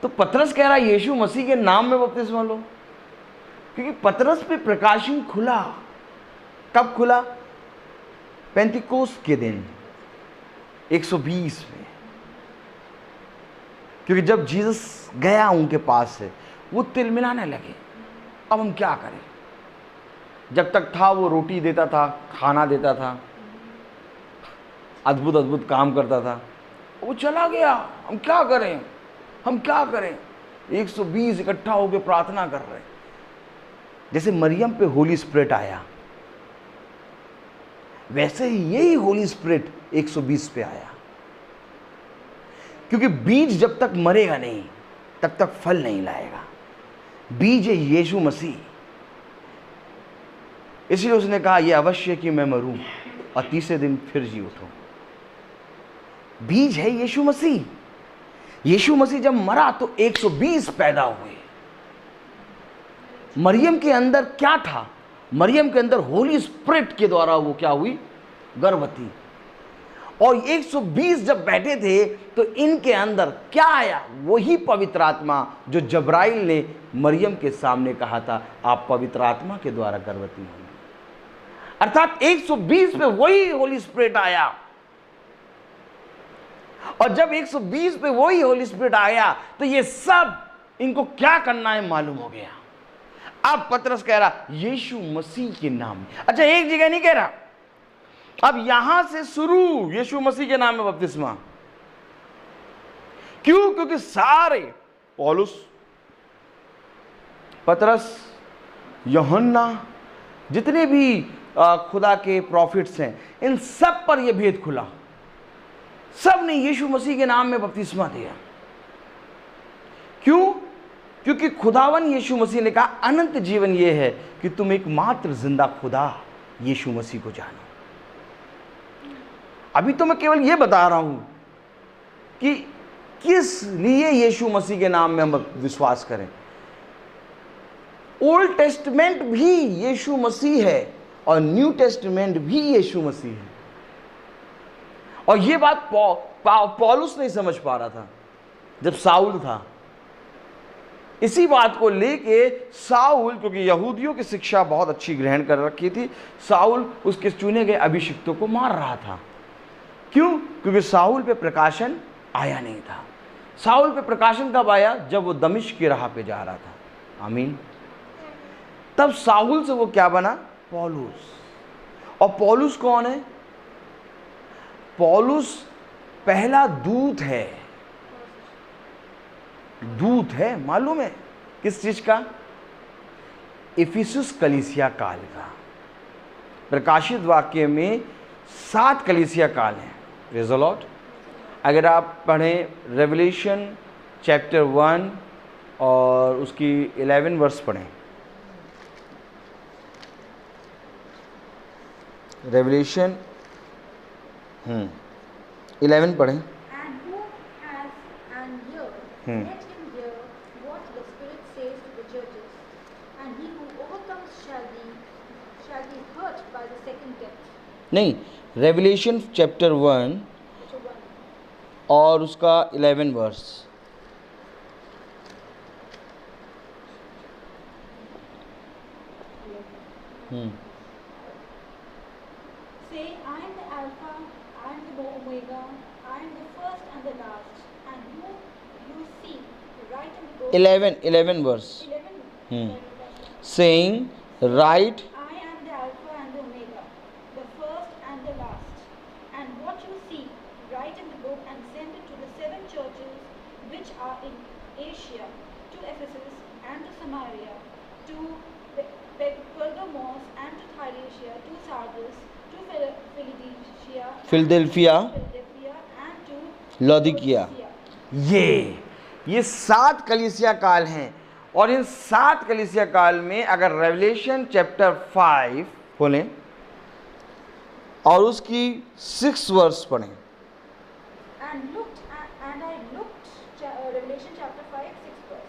तो पतरस कह रहा है यीशु मसीह के नाम में बपतिस्मा लो, क्योंकि पतरस पे प्रकाशन खुला। कब खुला? पेंतिकोस्त के दिन 120 में। क्योंकि जब जीसस गया उनके पास से, वो तिलमिलाने लगे, अब हम क्या करें। जब तक था वो रोटी देता था, खाना देता था, अद्भुत अद्भुत काम करता था, वो चला गया, हम क्या करें, हम क्या करें। 120 इकट्ठा होकर प्रार्थना कर रहे। जैसे मरियम पे होली स्पिरिट आया, वैसे ही यही होली स्पिरिट 120 पे आया। क्योंकि बीज जब तक मरेगा नहीं तब तक फल नहीं लाएगा। बीज है यीशु मसीह। इसलिए उसने कहा यह अवश्य कि मैं मरूं और तीसरे दिन फिर जी उठूं। बीज है यीशु मसीह। यीशु मसीह जब मरा तो 120 पैदा हुए। मरियम के अंदर क्या था? मरियम के अंदर होली स्पिरिट के द्वारा वो क्या हुई? गर्भवती। और 120 जब बैठे थे तो इनके अंदर क्या आया? वही पवित्र आत्मा जो जब्राइल ने मरियम के सामने कहा था, आप पवित्र आत्मा के द्वारा गर्भवती होंगे। अर्थात 120 में वही होली स्पिरिट आया। और जब 120 पे वही होली स्पिरिट आया तो ये सब इनको क्या करना है मालूम हो गया। अब पतरस कह रहा यीशु मसीह के नाम में। अच्छा, एक जगह नहीं कह रहा, अब यहां से शुरू यीशु मसीह के नाम में बपतिस्मा। क्यों? क्योंकि सारे पौलुस, पतरस, यूहन्ना, जितने भी खुदा के प्रॉफिट्स हैं, इन सब पर यह भेद खुला। सब ने यीशु मसीह के नाम में बपतिस्मा दिया। क्यों? क्योंकि खुदावन यीशु मसीह ने कहा अनंत जीवन यह है कि तुम एकमात्र जिंदा खुदा यीशु मसीह को जानो। अभी तो मैं केवल यह बता रहा हूं कि किस लिए यीशु मसीह के नाम में हम विश्वास करें। ओल्ड टेस्टमेंट भी यीशु मसीह है और न्यू टेस्टमेंट भी यीशु मसीह है। और यह बात पौलुस नहीं समझ पा रहा था जब साउल था। इसी बात को लेके साउल, क्योंकि यहूदियों की शिक्षा बहुत अच्छी ग्रहण कर रखी थी, साउल उसके चुने गए अभिषिक्तों को मार रहा था। क्यों? क्योंकि साउल पे प्रकाशन आया नहीं था। साउल पे प्रकाशन कब आया? जब वो दमिश्क की राह पे जा रहा था। आमीन। तब साउल से वो क्या बना? पौलुस। और पौलुस कौन है? पौलुस पहला दूत है। दूत है, मालूम है किस चीज का? इफिसुस कलीसिया काल का। प्रकाशित वाक्य में 7 कलीसिया काल हैं। Praise the Lord. अगर आप पढ़ें रेवलेशन चैप्टर 1 और उसकी 11 वर्स पढ़ें, रेवलेशन 11 पढ़ें। And who has an ear, let him hear what the Spirit says to the churches. And he who overcomes shall be hurt by the second death. नहीं, revelation chapter 1 Chapter 1. और उसका 11 verse. Say, I am the Alpha, I am the Omega, I am the first and the last. And who you see, write in the book. 11 verse 11. saying, right, I am the Alpha and the Omega, the first and the last. And what you see, write in the book and send it to the 7 churches which are in Asia, to Ephesus and to Samaria, to Pergamos and to Thyatira, to Sardis, to Philadelphia, and to लौदीकिया। ये 7 कलीसिया काल हैं। और इन 7 कलीसिया काल में अगर revelation chapter 5 खोलें और उसकी 6 वर्स पढ़ें। Revelation chapter 5, 6 verse.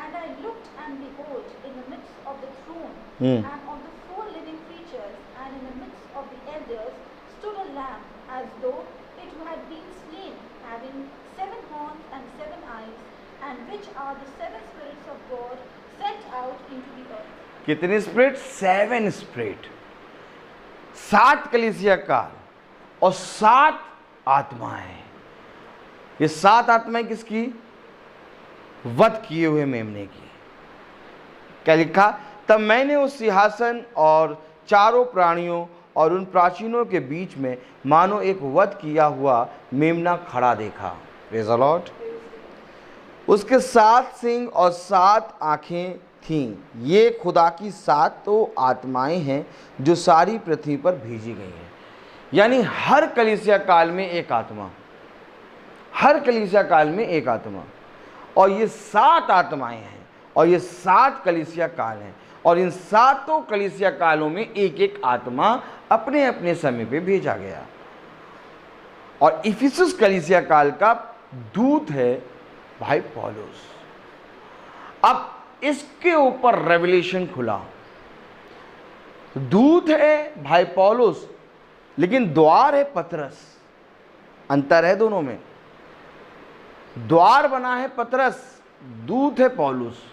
And I looked, and behold, in the midst of the throne, and of the 4 living creatures, and in the midst of the elders, stood a lamb, as though it had been slain, having 7 horns and 7 eyes, and which are the 7 spirits of God sent out into the earth. कितने spirit? 7 spirit. 7 कलीसिया काल और 7 आत्माएं। ये 7 आत्माएं किसकी? वध किए हुए मेमने की। क्या लिखा? तब मैंने उस सिंहासन और चारों प्राणियों और उन प्राचीनों के बीच में मानो एक वध किया हुआ मेमना खड़ा देखा। Praise the Lord. उसके 7 सिंग और 7 आंखें थीं। ये खुदा की 7 आत्माएं हैं जो सारी पृथ्वी पर भेजी गई हैं। यानी हर कलीसिया काल में एक आत्मा, हर कलीसिया काल में एक आत्मा। और ये 7 आत्माएं हैं और ये 7 कलीसिया काल हैं। और इन 7 कलीसिया कालों में एक एक आत्मा अपने अपने समय पे भेजा गया। और इफिसुस कलीसिया काल का दूत है भाई पौलुस। अब इसके ऊपर रेवलेशन खुला। दूत है भाई पौलुस, लेकिन द्वार है पतरस। अंतर है दोनों में। द्वार बना है पतरस, दूत है पौलुस।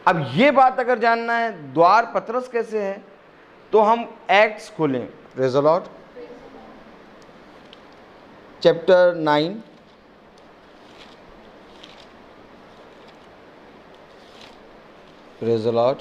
अब ये बात अगर जानना है द्वार पतरस कैसे है, तो हम एक्ट्स खोलें। Praise the Lord chapter 9 praise the Lord.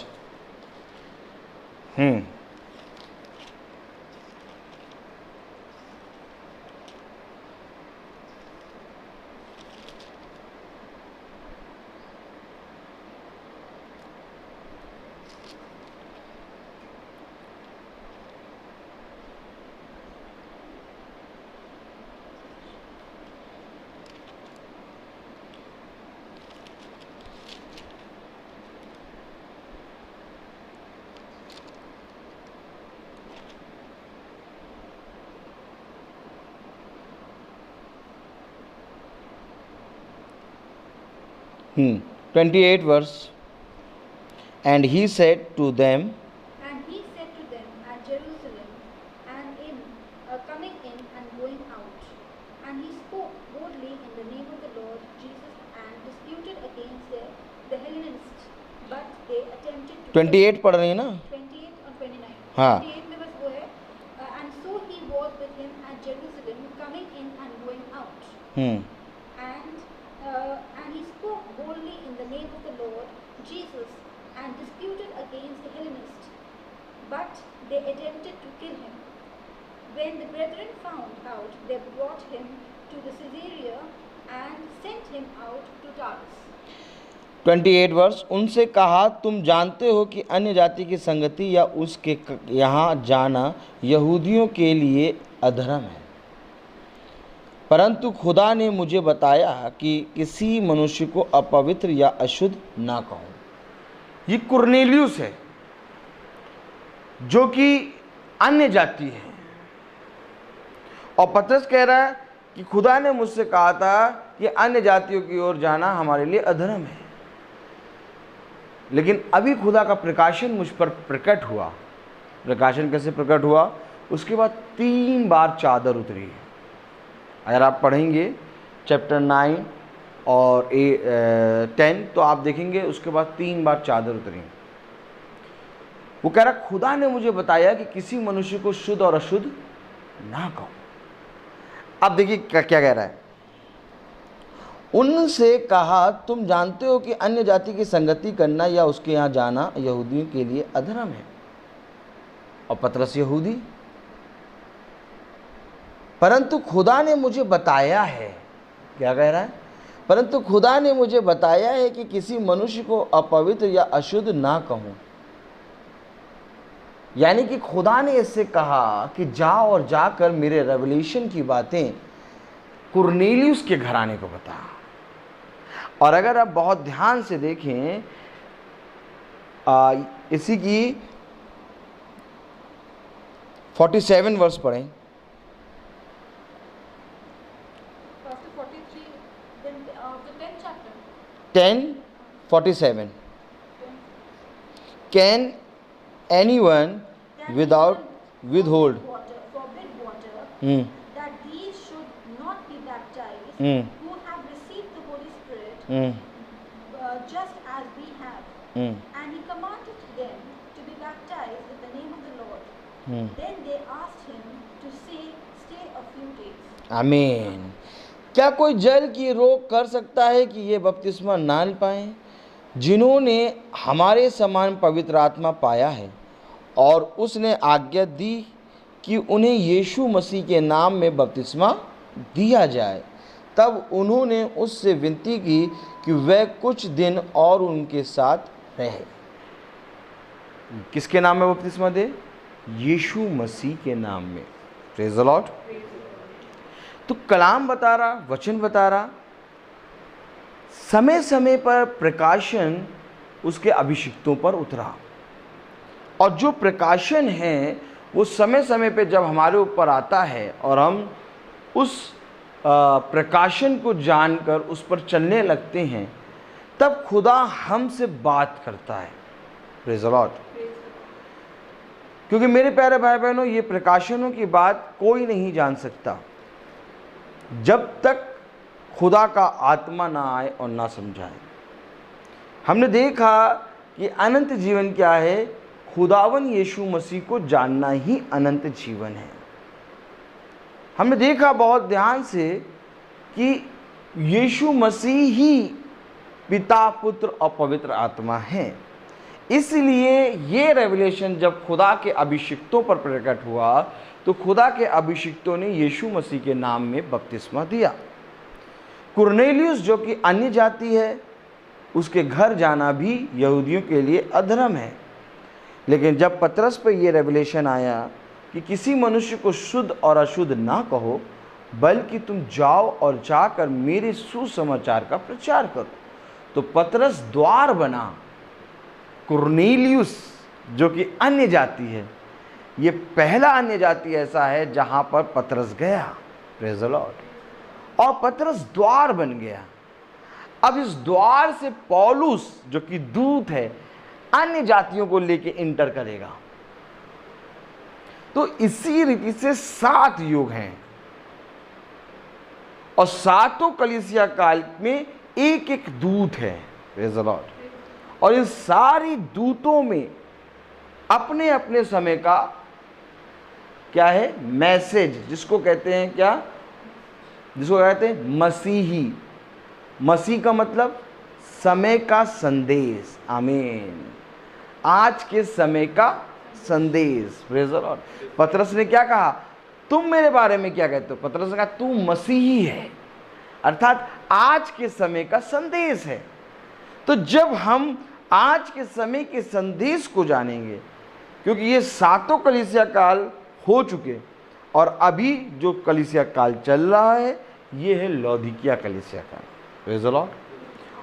28 verse. And he said to them, And he said to them at Jerusalem, and coming in and going out. And he spoke boldly in the name of the Lord Jesus, and disputed against the Hellenists. But they attempted to 28 पढ़ रही है ना? 28 और 29. हाँ. 28 में बस वो है, and so he was with him at Jerusalem, coming in and going out. And he spoke boldly in the name of the Lord Jesus, and disputed against the Hellenists. But they attempted to kill him. When the brethren found out, they brought him to the Caesarea and sent him out to Tarsus. 28 वर्ष. उनसे कहा, तुम जानते हो कि अन्य जाति की संगति या उसके यहाँ जाना यहूदियों के लिए अधर्म है, परंतु खुदा ने मुझे बताया कि किसी मनुष्य को अपवित्र या अशुद्ध ना कहूं. ये कुरनेलियुस है जो कि अन्य जाति है, और पतरस कह रहा है कि खुदा ने मुझसे कहा था कि अन्य जातियों की ओर जाना हमारे लिए अधर्म है. लेकिन अभी खुदा का प्रकाशन मुझ पर प्रकट हुआ. प्रकाशन कैसे प्रकट हुआ? उसके बाद 3 बार चादर उतरी. अगर आप पढ़ेंगे चैप्टर 9 और 10 तो आप देखेंगे उसके बाद 3 बार चादर उतरी. वो कह रहा, खुदा ने मुझे बताया कि किसी मनुष्य को शुद्ध और अशुद्ध ना कहो. अब देखिए क्या कह रहा है. उनसे कहा, तुम जानते हो कि अन्य जाति की संगति करना या उसके यहाँ जाना यहूदियों के लिए अधर्म है. और पतरस यहूदी, परंतु खुदा ने मुझे बताया है. क्या कह रहा है? परंतु खुदा ने मुझे बताया है कि किसी मनुष्य को अपवित्र या अशुद्ध ना कहूं. यानी कि खुदा ने इससे कहा कि जा और जाकर मेरे रेवलेशन की बातें कुरनेलियुस के घराने को बता. और अगर आप बहुत ध्यान से देखें इसी की 47 वर्ष पढ़ें. Pastor 43, then the 10th chapter. 10:47. Can anyone without withhold Forbid water, that these should not be baptized, who have received the Holy Spirit, just as we have. And he commanded them to be baptized in the name of the Lord. Then they asked him to stay a few days. आमीन. क्या कोई जल की रोक कर सकता है कि ये बपतिस्मा ना पाएं, जिन्होंने हमारे समान पवित्र आत्मा पाया है, और उसने आज्ञा दी कि उन्हें यीशु मसीह के नाम में बपतिस्मा दिया जाए. तब उन्होंने उससे विनती की कि वह कुछ दिन और उनके साथ रहे. किसके नाम में बपतिस्मा दे? यीशु मसीह के नाम में. Praise the Lord. तो कलाम बता रहा, वचन बता रहा, समय समय पर प्रकाशन उसके अभिषिक्तों पर उतरा. और जो प्रकाशन है वो समय समय पे जब हमारे ऊपर आता है और हम उस प्रकाशन को जानकर उस पर चलने लगते हैं, तब खुदा हमसे बात करता है. Praise the Lord. क्योंकि मेरे प्यारे भाई बहनों, ये प्रकाशनों की बात कोई नहीं जान सकता जब तक खुदा का आत्मा ना आए और ना समझाए. हमने देखा कि अनंत जीवन क्या है. खुदावन यीशु मसीह को जानना ही अनंत जीवन है. हमने देखा बहुत ध्यान से कि यीशु मसीह ही पिता, पुत्र और पवित्र आत्मा है. इसलिए ये रेवलेशन जब खुदा के अभिषिक्तों पर प्रकट हुआ तो खुदा के अभिषिक्तों ने यीशु मसीह के नाम में बपतिस्मा दिया. कुरनेलियुस जो कि अन्य जाति है, उसके घर जाना भी यहूदियों के लिए अधर्म है. लेकिन जब पतरस पे ये रेवलेशन आया कि किसी मनुष्य को शुद्ध और अशुद्ध ना कहो, बल्कि तुम जाओ और जाकर मेरे सुसमाचार का प्रचार करो, तो पतरस द्वार बना. कुरनेलियुस जो कि अन्य जाति है, ये पहला अन्य जाति ऐसा है जहां पर पतरस गया. Praise the Lord. और पतरस द्वार बन गया. अब इस द्वार से पौलुस जो कि दूत है अन्य जातियों को लेके इंटर करेगा। तो इसी रीति से 7 युग हैं और 7 कलीसिया काल में एक एक दूत है। Praise the Lord. और इन सारी दूतों में अपने अपने समय का क्या है, मैसेज, जिसको कहते हैं क्या, जिसको कहते हैं मसीही। मसीह का मतलब समय का संदेश। आमीन। आज के समय का संदेश। Praise the Lord. पतरस ने क्या कहा, तुम मेरे बारे में क्या कहते हो? पतरस ने कहा तू मसीही है, अर्थात आज के समय का संदेश है। तो जब हम आज के समय के संदेश को जानेंगे, क्योंकि ये 7 कलीसिया काल हो चुके और अभी जो कलीसिया काल चल रहा है ये है लौदीकिया कलीसिया काल। Praise the Lord.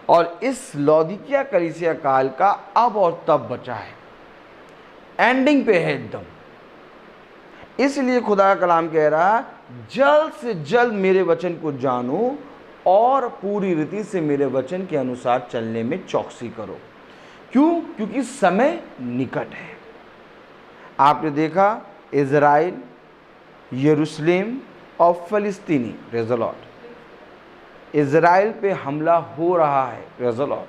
और इस लौदीकिया कलीसिया काल का अब और तब बचा है, एंडिंग पे है एकदम। इसलिए खुदा का कलाम कह रहा है जल्द से जल्द मेरे वचन को जानो और पूरी रीति से मेरे वचन के अनुसार चलने में चौकसी करो। क्यों? क्योंकि समय निकट है। आपने देखा इज़राइल, यरूशलेम और फ़लस्तीनी, प्रेज़ द लॉर्ड, इज़राइल पे हमला हो रहा है। Praise the Lord.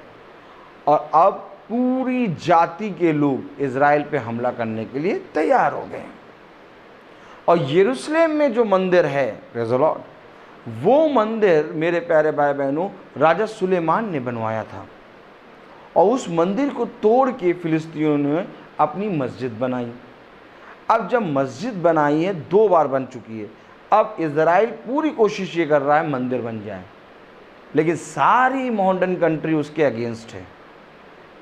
और अब पूरी जाति के लोग इज़राइल पे हमला करने के लिए तैयार हो गए। और यरूशलेम में जो मंदिर है, प्रेज़ द लॉर्ड, वो मंदिर मेरे प्यारे भाई बहनों राजा सुलेमान ने बनवाया था। और उस मंदिर को तोड़ के फिलिस्तीनियों ने अपनी मस्जिद बनाई। अब जब मस्जिद बनाई है 2 बार बन चुकी है, अब इज़राइल पूरी कोशिश ये कर रहा है मंदिर बन जाए, लेकिन सारी मॉडर्न कंट्री उसके अगेंस्ट है।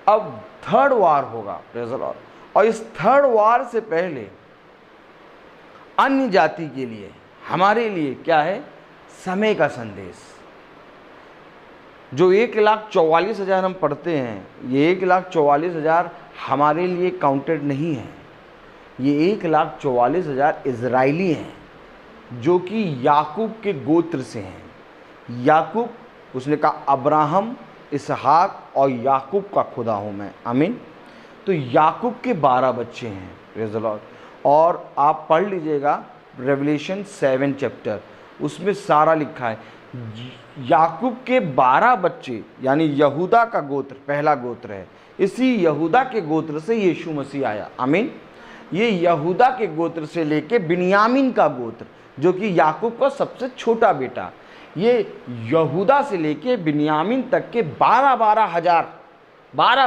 अब 3rd वार होगा। Praise the Lord. और इस 3rd वार से पहले अन्य जाति के लिए, हमारे लिए क्या है, समय का संदेश। जो 1,44,000 हम पढ़ते हैं, ये 1,44,000 हमारे लिए काउंटेड नहीं है। ये 1,44,000 इजरायली हैं जो कि याकूब के गोत्र से हैं। याकूब, उसने कहा अब्राहम, इसहाक और याकूब का खुदा हूँ मैं। आमीन। तो याकूब के 12 बच्चे हैं। Praise the Lord. और आप पढ़ लीजिएगा रेवलेशन 7 चैप्टर, उसमें सारा लिखा है। याकूब के 12 बच्चे यानी यहूदा का गोत्र पहला गोत्र है। इसी यहूदा के गोत्र से यीशु मसीह आया। आमीन। ये यहूदा के गोत्र से लेके बिन्यामीन का गोत्र, जो कि याकूब का सबसे छोटा बेटा, ये यहूदा से लेके बिन्यामीन तक के 12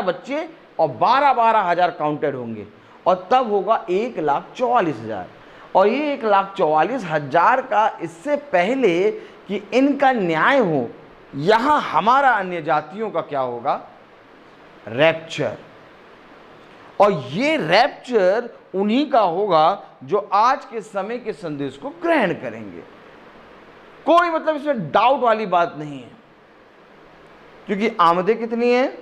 बच्चे और 12,000 काउंटेड होंगे। और तब होगा 1,44,000। और ये 1,44,000 का इससे पहले कि इनका न्याय हो, यहाँ हमारा अन्य जातियों का क्या होगा, रैप्चर। और ये रैप्चर उन्हीं का होगा जो आज के समय के संदेश को ग्रहण करेंगे। कोई मतलब इसमें डाउट वाली बात नहीं है, क्योंकि आमदें कितनी हैं,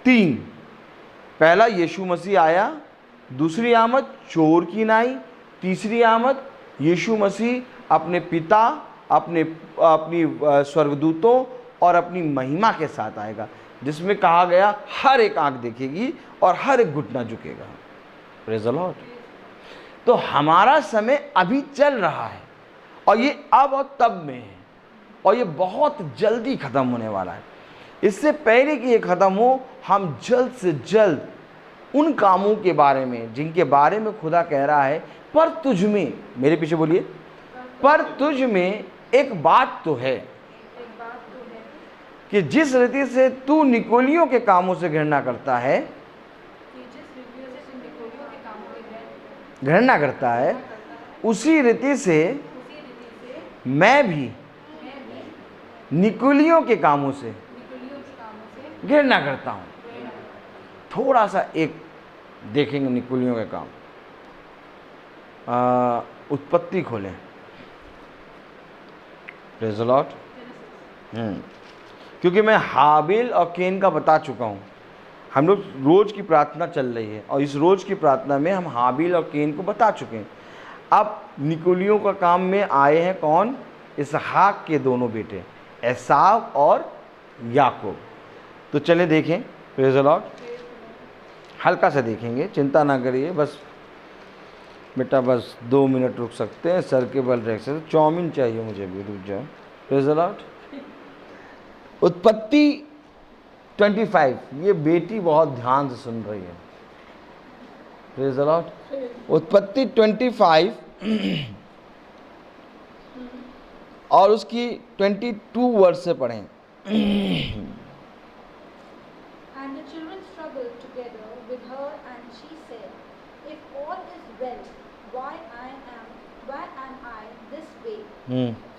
3। पहला यीशु मसीह आया, दूसरी आमद चोर की नाई, तीसरी आमद यीशु मसीह अपने पिता, अपनी स्वर्गदूतों और अपनी महिमा के साथ आएगा, जिसमें कहा गया हर एक आंख देखेगी और हर एक घुटना झुकेगा। Praise the Lord. तो हमारा समय अभी चल रहा है और ये अब और तब में है, और ये बहुत जल्दी ख़त्म होने वाला है। इससे पहले कि ये ख़त्म हो, हम जल्द से जल्द उन कामों के बारे में जिनके बारे में खुदा कह रहा है, पर तुझ में, मेरे पीछे बोलिए, पर तुझ में एक बात तो है कि जिस रीति से तू निकोलियों के कामों से घृणा करता है, उसी रीति से मैं भी निकोलियों के कामों से घृणा करता हूँ। थोड़ा सा एक देखेंगे निकोलियों के काम। उत्पत्ति खोलें। Praise the Lord. क्योंकि मैं हाबिल और केन का बता चुका हूँ। हम लोग रोज़ की प्रार्थना चल रही है और इस रोज़ की प्रार्थना में हम हाबिल और केन को बता चुके हैं। अब निकोलियों का काम में आए हैं कौन, इसहाक के दोनों बेटे। एसाव और याकूब। तो चले देखें, प्रेज़ द लॉर्ड। हल्का सा देखेंगे, चिंता ना करिए, बस बेटा बस 2 मिनट रुक सकते हैं, सर के बल रख सकते। चाउमीन चाहिए मुझे भी, रुक जाओ। Praise the Lord. उत्पत्ति 25, ये बेटी बहुत ध्यान से सुन रही है। Praise the Lord. उत्पत्ति 25 और उसकी 22 वर्ष से पढ़ें। And the children struggled together with her, and she said, "If all is well, why am I this way?"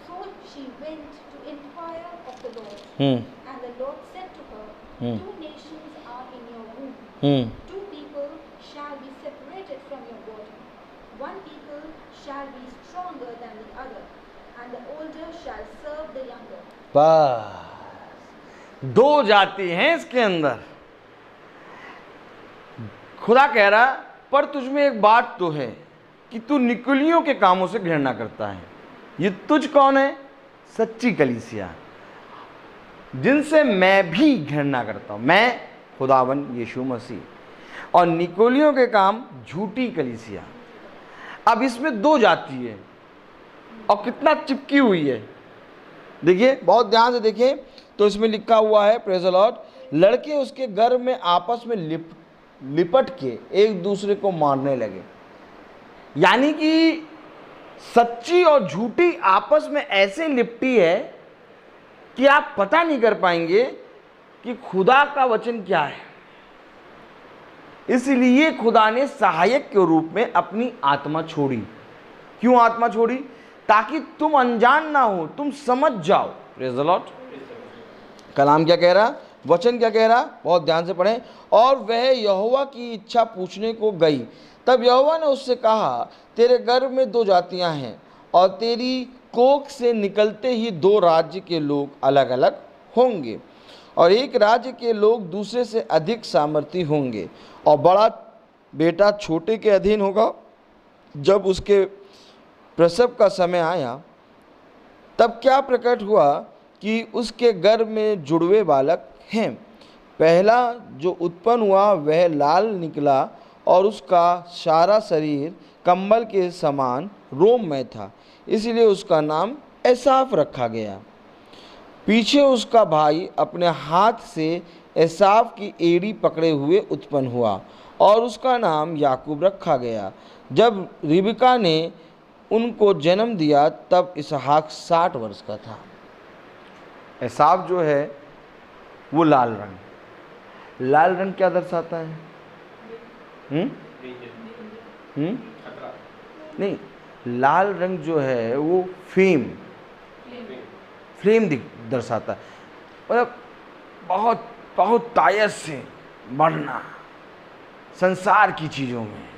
So she went to inquire of the Lord. And the Lord said to her, "Two nations are in your womb. Two people shall be separated from your body. One people shall be stronger than the other, and the older shall serve the younger." बस 2 जाति हैं इसके अंदर। खुदा कह रहा, पर तुझमें एक बात तो है कि तू निकुलियों के कामों से घृणा करता है। ये तुझ कौन है? सच्ची कलीसिया, जिनसे मैं भी घृणा करता हूं, मैं खुदावन यीशु मसीह। और निकुलियों के काम झूठी कलीसिया। अब इसमें 2 जाति है और कितना चिपकी हुई है। देखिए, बहुत ध्यान से देखिए, तो इसमें लिखा हुआ है, प्रेज़ द लॉर्ड, लड़के उसके घर में आपस में लिपट के एक दूसरे को मारने लगे। यानी कि सच्ची और झूठी आपस में ऐसे लिपटी है कि आप पता नहीं कर पाएंगे कि खुदा का वचन क्या है। इसलिए खुदा ने सहायक के रूप में अपनी आत्मा छोड़ी। क्यों आत्मा छोड़ी? ताकि तुम अनजान ना हो, तुम समझ जाओ। Praise the Lord. कलाम क्या कह रहा, वचन क्या कह रहा, बहुत ध्यान से पढ़ें। और वह यहोवा की इच्छा पूछने को गई, तब यहोवा ने उससे कहा, तेरे गर्भ में 2 जातियां हैं और तेरी कोख से निकलते ही 2 राज्य के लोग अलग अलग होंगे, और एक राज्य के लोग दूसरे से अधिक सामर्थी होंगे, और बड़ा बेटा छोटे के अधीन होगा। जब उसके प्रसव का समय आया, तब क्या प्रकट हुआ कि उसके गर्भ में जुड़वे बालक हैं। पहला जो उत्पन्न हुआ वह लाल निकला, और उसका सारा शरीर कंबल के समान रोममय था, इसलिए उसका नाम एसाफ रखा गया। पीछे उसका भाई अपने हाथ से एसाफ की एड़ी पकड़े हुए उत्पन्न हुआ, और उसका नाम याकूब रखा गया। जब रिबका ने उनको जन्म दिया, तब इसहाक 60 वर्ष का था। एसाफ जो है वो लाल रंग क्या दर्शाता है? नहीं, लाल रंग जो है वो फ्लेम दर्शाता है। मतलब बहुत बहुत तायत से बढ़ना संसार की चीजों में।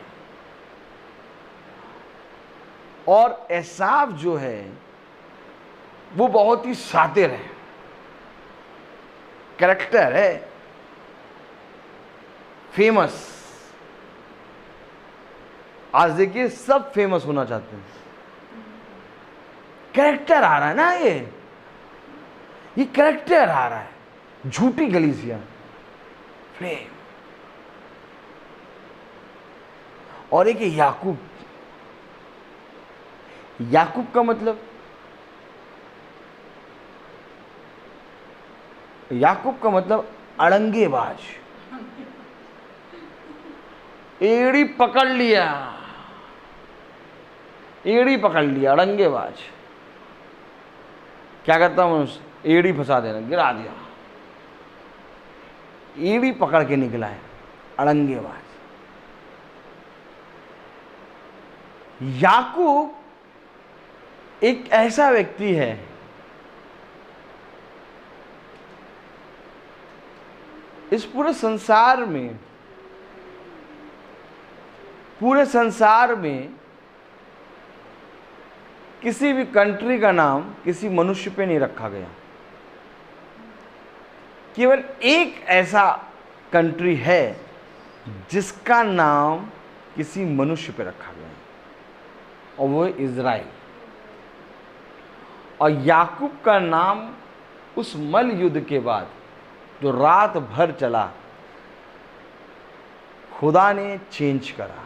और एसाफ जो है वो बहुत ही शातिर है, कैरेक्टर है, फेमस। आज देखिए, सब फेमस होना चाहते हैं। कैरेक्टर आ रहा है ना, ये कैरेक्टर आ रहा है। झूठी कलीसिया, फ्लेम। और एक याकूब। याकूब का मतलब, अड़ंगेबाज। एड़ी पकड़ लिया, अड़ंगेबाज। क्या करता हूं? एड़ी फंसा देना, गिरा दिया। एड़ी पकड़ के निकला है, अड़ंगेबाज। याकूब एक ऐसा व्यक्ति है इस पूरे संसार में किसी भी कंट्री का नाम किसी मनुष्य पे नहीं रखा गया। केवल एक ऐसा कंट्री है जिसका नाम किसी मनुष्य पे रखा गया, और वो है इज़राइल। और याकूब का नाम उस मल युद्ध के बाद जो रात भर चला, खुदा ने चेंज करा।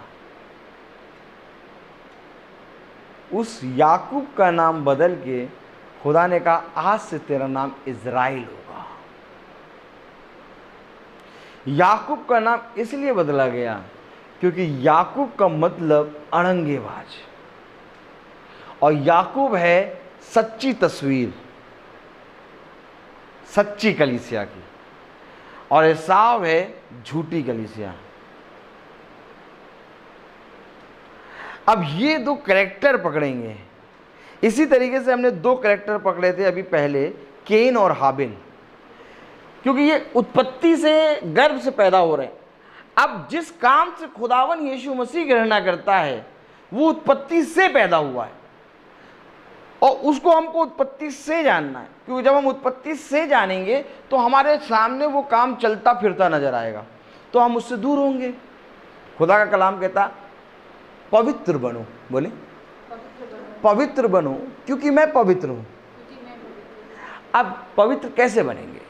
उस याकूब का नाम बदल के खुदा ने कहा आज से तेरा नाम इज़राइल होगा। याकूब का नाम इसलिए बदला गया क्योंकि याकूब का मतलब अड़ंगेबाज, और याकूब है सच्ची तस्वीर, सच्ची कलीसिया की, और एसाव है झूठी कलीसिया। अब ये दो कैरेक्टर पकड़ेंगे। इसी तरीके से हमने दो कैरेक्टर पकड़े थे अभी पहले, केन और हाबिल, क्योंकि ये उत्पत्ति से गर्भ से पैदा हो रहे हैं। अब जिस काम से खुदावन यीशु मसीह घृणा करता है वो उत्पत्ति से पैदा हुआ है, और उसको हमको उत्पत्ति से जानना है, क्योंकि जब हम उत्पत्ति से जानेंगे तो हमारे सामने वो काम चलता फिरता नजर आएगा, तो हम उससे दूर होंगे। खुदा का कलाम कहता पवित्र बनो, बोले पवित्र बनो क्योंकि मैं पवित्र हूं। अब पवित्र कैसे बनेंगे?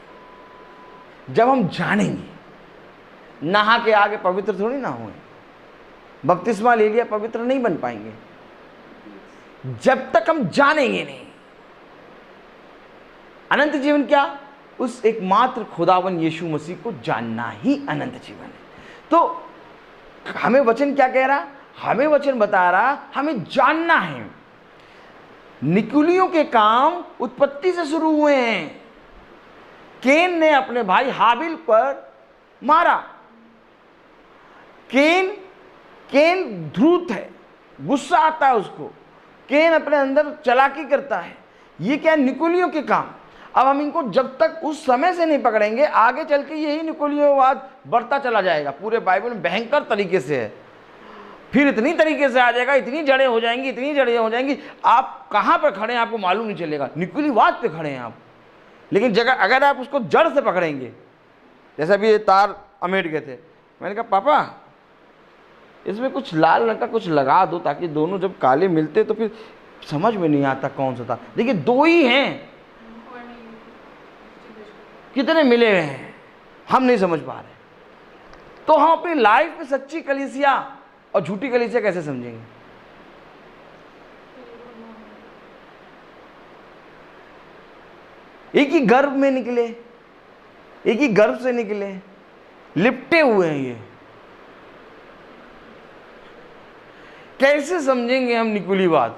जब हम जानेंगे। नहा के आगे पवित्र थोड़ी ना हुए, बपतिस्मा ले लिया पवित्र नहीं बन पाएंगे जब तक हम जानेंगे नहीं। अनंत जीवन क्या? उस एकमात्र खुदावन यीशु मसीह को जानना ही अनंत जीवन है। तो हमें वचन क्या कह रहा? हमें वचन बता रहा हमें जानना है। निकुलियों के काम उत्पत्ति से शुरू हुए हैं। केन ने अपने भाई हाबिल पर मारा। केन ध्रुत है, गुस्सा आता है उसको, केन अपने अंदर चालाकी करता है। ये क्या? निकुलियों के काम। अब हम इनको जब तक उस समय से नहीं पकड़ेंगे, आगे चल के यही निकुलियोवाद बढ़ता चला जाएगा। पूरे बाइबल में भयंकर तरीके से है, फिर इतनी तरीके से आ जाएगा, इतनी जड़ें हो जाएंगी, इतनी जड़ें हो जाएंगी, आप कहाँ पर खड़े हैं आपको मालूम नहीं चलेगा। निकुलीवाद पे खड़े हैं आप, लेकिन जगह अगर आप उसको जड़ से पकड़ेंगे, जैसे अभी ये तार अमेट गए थे, मैंने कहा पापा इसमें कुछ लाल रंग का कुछ लगा दो ताकि दोनों जब काले मिलते तो फिर समझ में नहीं आता कौन सा था। देखिए दो ही हैं, कितने मिले हुए हैं हम नहीं समझ पा रहे। तो हम अपनी लाइफ में सच्ची कलीसिया और झूठी कलीसिया कैसे समझेंगे? एक ही गर्भ में निकले, एक ही गर्भ से निकले, लिपटे हुए हैं ये, कैसे समझेंगे हम निकुलीवाद?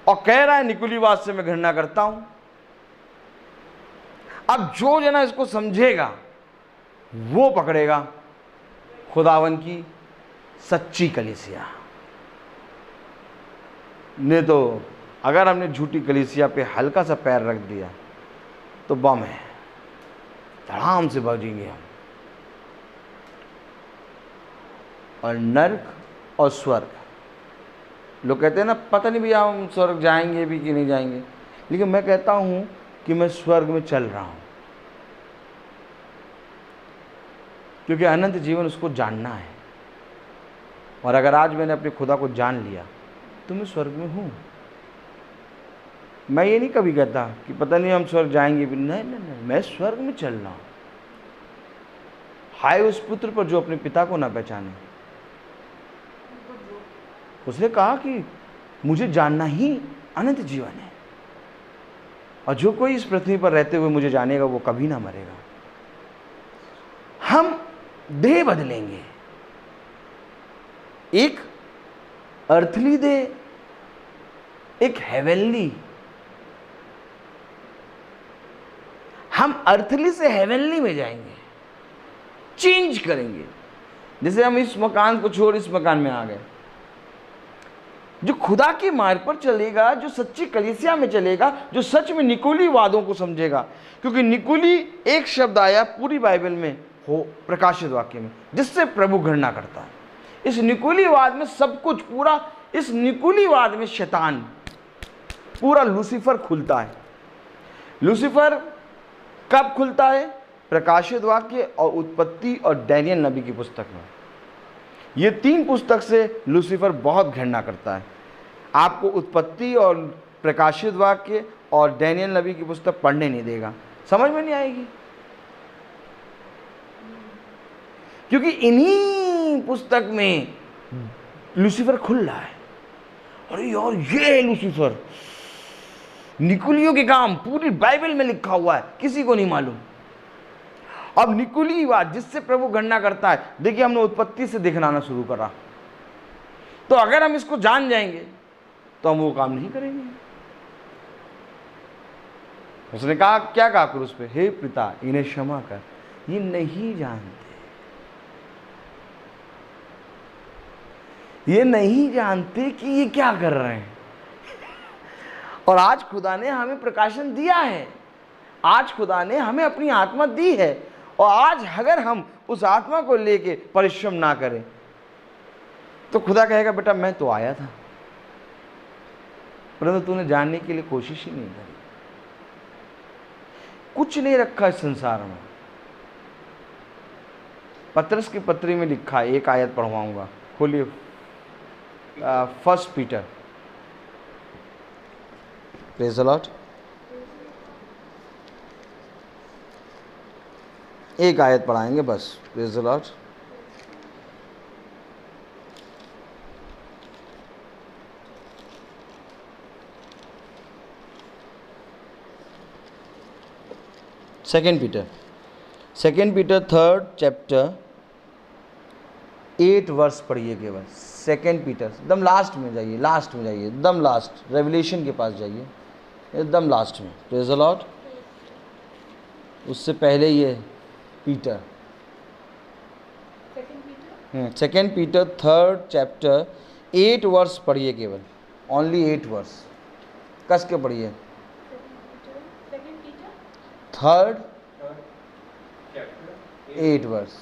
और कह रहा है निकुलीवाद से मैं घृणा करता हूं। अब जो जना इसको समझेगा वो पकड़ेगा खुदावन की सच्ची कलीसिया। नहीं तो अगर हमने झूठी कलीसिया पे हल्का सा पैर रख दिया तो बम है, धड़ाम से भागेंगे हम। और नर्क और स्वर्ग, लोग कहते हैं ना पता नहीं भैया हम स्वर्ग जाएंगे भी कि नहीं जाएंगे, लेकिन मैं कहता हूं कि मैं स्वर्ग में चल रहा हूं, क्योंकि अनंत जीवन उसको जानना है। और अगर आज मैंने अपने खुदा को जान लिया तो मैं स्वर्ग में हूं। मैं ये नहीं कभी कहता कि पता नहीं हम स्वर्ग जाएंगे भी, नहीं नहीं नहीं, मैं स्वर्ग में चल रहा हूं। हाय उस पुत्र पर जो अपने पिता को ना पहचाने। उसने कहा कि मुझे जानना ही अनंत जीवन है, और जो कोई इस पृथ्वी पर रहते हुए मुझे जानेगा वो कभी ना मरेगा। हम देह बदलेंगे, एक अर्थली देह, एक हेवनली। हम अर्थली से हेवनली में जाएंगे, चेंज करेंगे। जैसे हम इस मकान को छोड़ इस मकान में आ गए। जो खुदा के मार्ग पर चलेगा, जो सच्ची कलीसिया में चलेगा, जो सच में निकुली वादों को समझेगा, क्योंकि निकुली एक शब्द आया पूरी बाइबल में हो प्रकाशित वाक्य में, जिससे प्रभु घृणा करता है। इस निकुलीवाद में सब कुछ, पूरा इस निकुलीवाद में शैतान, पूरा लूसीफर खुलता है। लूसीफर कब खुलता है? प्रकाशित वाक्य और उत्पत्ति और डैनियल नबी की पुस्तक में। ये तीन पुस्तक से लूसीफर बहुत घृणा करता है। आपको उत्पत्ति और प्रकाशित वाक्य और डैनियल नबी की पुस्तक पढ़ने नहीं देगा। समझ में नहीं आएगी, क्योंकि इन्हीं पुस्तक में लूसीफर खुल रहा है। अरे यार ये है लूसीफर, निकुलियों के काम पूरी बाइबल में लिखा हुआ है, किसी को नहीं मालूम। अब निकुलीवाद जिससे प्रभु गणना करता है, देखिए हमने उत्पत्ति से दिखलाना शुरू करा, तो अगर हम इसको जान जाएंगे तो हम वो काम नहीं करेंगे। उसने कहा, क्या कहा क्रूस पे, हे पिता इन्हें क्षमा कर, ये नहीं जानते, ये नहीं जानते कि ये क्या कर रहे हैं। और आज खुदा ने हमें प्रकाशन दिया है, आज खुदा ने हमें अपनी आत्मा दी है, और आज अगर हम उस आत्मा को लेके परिश्रम ना करें तो खुदा कहेगा बेटा मैं तो आया था, परंतु तूने जानने के लिए कोशिश ही नहीं करी। कुछ नहीं रखा इस संसार में। पत्रस की पत्री में लिखा है, एक आयत पढ़वाऊंगा, खोलिए 1 पीटर। Praise the Lord. एक आयत पढ़ाएंगे बस। Praise the Lord. Second Peter 3rd chapter 8 verse पढ़िए केवल। सेकेंड पीटर एकदम लास्ट में जाइए, एकदम लास्ट, रेवलेशन के पास जाइए, एकदम लास्ट में। Praise the Lord. उससे पहले ये Peter, second Peter 3rd chapter 8 verse पढ़िए केवल, ओनली 8 वर्स, कस के पढ़िए। 3rd 8 verse.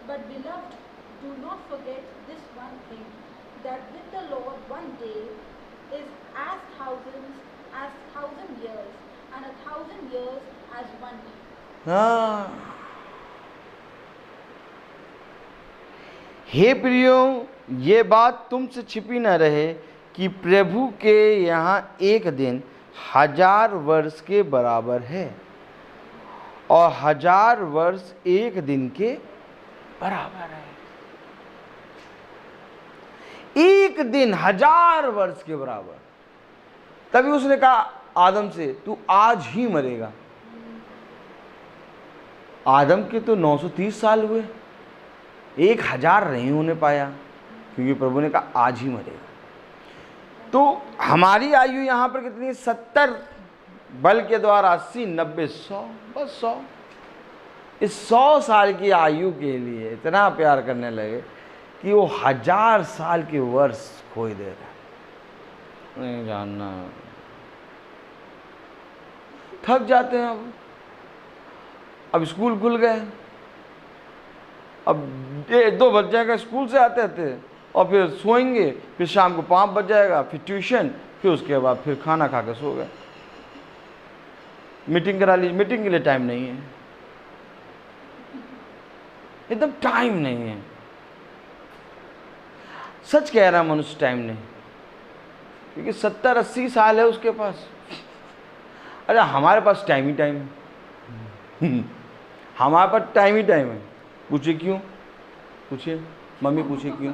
But beloved, do not forget this one thing, that with the Lord one day is as thousand years, and 1,000 years as one day. हाँ, हे प्रियो, ये बात तुमसे छिपी न रहे कि प्रभु के यहाँ एक दिन 1000 वर्ष के बराबर है, और 1000 वर्ष एक दिन के बराबर है। एक दिन 1000 वर्ष के बराबर। तभी उसने कहा आदम से, तू आज ही मरेगा। आदम के तो 930 साल हुए, 1000 नहीं होने पाया, क्योंकि प्रभु ने कहा आज ही मरेगा। तो हमारी आयु यहाँ पर कितनी, 70, बल के द्वारा 80, 90, 100, बस 100। इस 100 साल की आयु के लिए इतना प्यार करने लगे कि वो 1000 साल के वर्ष खोई दे रहा। नहीं जानना, थक जाते हैं। अब स्कूल खुल गए, अब 2 बज जाएगा स्कूल से आते आते, और फिर सोएंगे, फिर शाम को 5 बज जाएगा, फिर ट्यूशन, फिर उसके बाद फिर खाना खा के सो गए। मीटिंग करा लीजिए, मीटिंग के लिए टाइम नहीं है, एकदम टाइम नहीं है। सच कह रहा मनुष्य, टाइम नहीं, क्योंकि 70-80 साल है उसके पास। अरे हमारे पास टाइम ही टाइम है। हमारे पास टाइम ही टाइम है। पूछिए क्यों, पूछिए मम्मी, पूछिए क्यों?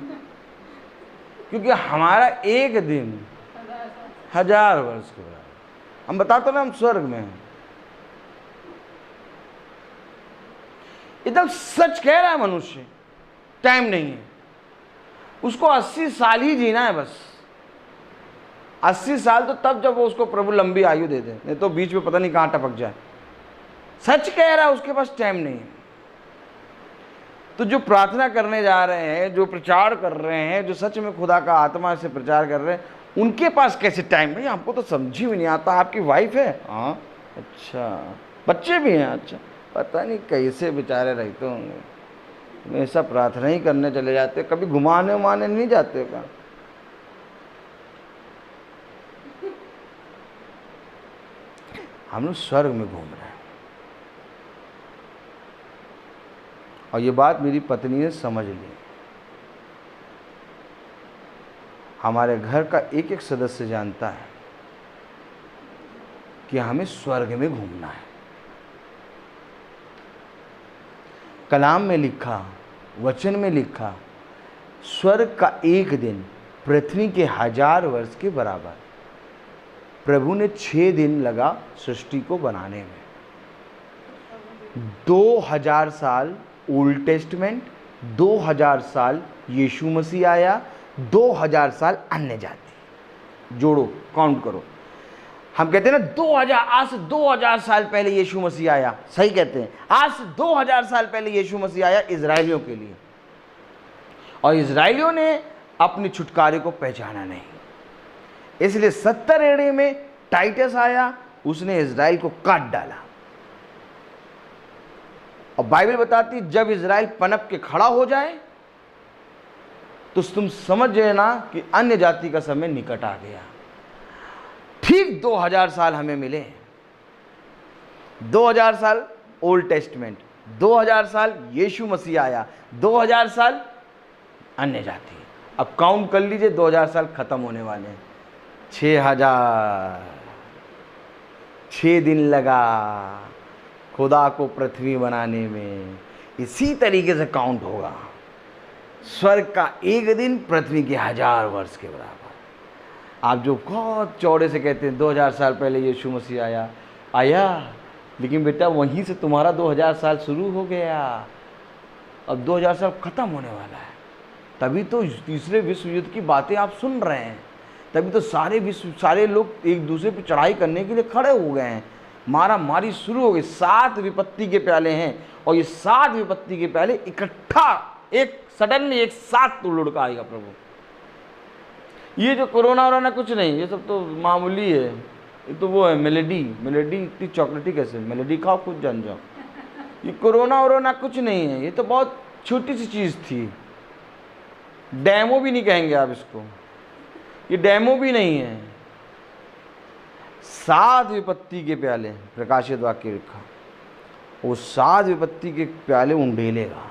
क्योंकि हमारा एक दिन 1000 वर्ष के बराबर। हम बताते ना हम स्वर्ग में हैं। एकदम सच कह रहा है मनुष्य, टाइम नहीं है। उसको 80 साल ही जीना है बस। 80 साल तो तब जब वो उसको प्रभु लंबी आयु दे दे, नहीं तो बीच में पता नहीं कहाँ टपक जाए। सच कह रहा है, उसके पास टाइम नहीं है। तो जो प्रार्थना करने जा रहे हैं, जो प्रचार कर रहे हैं, जो सच में खुदा का आत्मा से प्रचार कर रहे हैं, उनके पास कैसे टाइम? भाई हमको तो समझ ही नहीं आता। आपकी वाइफ है? हाँ। अच्छा, बच्चे भी हैं? अच्छा। पता नहीं कैसे बेचारे रहते होंगे, हमेशा प्रार्थना ही करने चले जाते, कभी घुमाने उमाने नहीं जाते का? हम लोग स्वर्ग में घूम रहे हैं। और ये बात मेरी पत्नी ने समझ ली। हमारे घर का एक एक सदस्य जानता है कि हमें स्वर्ग में घूमना है। कलाम में लिखा, वचन में लिखा, स्वर्ग का एक दिन पृथ्वी के 1000 वर्ष के बराबर। प्रभु ने 6 दिन लगा सृष्टि को बनाने में। 2000 साल ओल्ड टेस्टमेंट, 2000 साल यीशु मसीह आया, 2000 साल अन्य जाति। जोड़ो, काउंट करो। हम कहते हैं ना आज से 2000 साल पहले यीशु मसीह आया, सही कहते हैं। आज से 2000 साल पहले यीशु मसीह आया इजराइलियों के लिए, और इजराइलियों ने अपने छुटकारे को पहचाना नहीं, इसलिए 70 एडी में टाइटस आया, उसने इजराइल को काट डाला। और बाइबल बताती जब इजराइल पनप के खड़ा हो जाए तो तुम समझ लेना कि अन्य जाति का समय निकट आ गया। ठीक 2000 साल हमें मिले, 2000 साल ओल्ड टेस्टमेंट, 2000 साल यीशु मसीह आया, 2000 साल अन्य जाति। अब काउंट कर लीजिए, 2000 साल खत्म होने वाले हैं। 6 दिन लगा खुदा को पृथ्वी बनाने में। इसी तरीके से काउंट होगा। स्वर्ग का एक दिन पृथ्वी के 1000 वर्ष के बराबर। आप जो बहुत चौड़े से कहते हैं 2000 साल पहले यीशु मसीह आया, लेकिन बेटा वहीं से तुम्हारा 2000 साल शुरू हो गया। अब 2000 साल खत्म होने वाला है। तभी तो तीसरे विश्व युद्ध की बातें आप सुन रहे हैं। तभी तो सारे लोग एक दूसरे पर चढ़ाई करने के लिए खड़े हो गए हैं। मारा मारी शुरू हो गई। 7 विपत्ति के प्याले हैं, और ये 7 विपत्ति के प्याले इकट्ठा एक सडनली एक साथ तो लुढ़का आएगा प्रभु। ये जो कोरोना वोरोना कुछ नहीं, ये सब तो मामूली है। ये तो वो है मेलेडी इतनी चॉकलेटी कैसे, मेलेडी खाओ खुद जान जाओ। ये कोरोना वोरोना कुछ नहीं है, ये तो बहुत छोटी सी चीज़ थी। डेमो भी नहीं कहेंगे आप इसको, ये डेमो भी नहीं है। 7 विपत्ति के प्याले, प्रकाशित वाक्य लिखा, वो 7 विपत्ति के प्याले उंडेलेगा,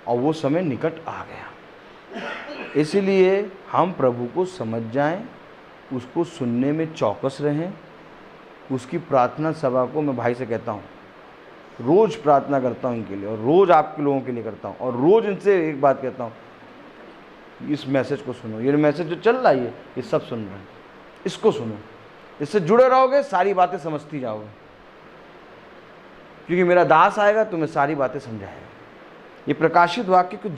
और वो समय निकट आ गया। इसलिए हम प्रभु को समझ जाएं, उसको सुनने में चौकस रहें। उसकी प्रार्थना सभा को मैं भाई से कहता हूँ, रोज़ प्रार्थना करता हूँ इनके लिए, और रोज़ आपके लोगों के लिए करता हूँ, और रोज़ इनसे एक बात कहता हूँ, इस मैसेज को सुनो। ये मैसेज जो चल रहा है ये सब सुन रहे हैं, इसको सुनो, इससे जुड़े रहोगे, सारी बातें समझती जाओगे, क्योंकि मेरा दास आएगा तुम्हें सारी बातें समझाएगा। ये प्रकाशित वाक्य कुछ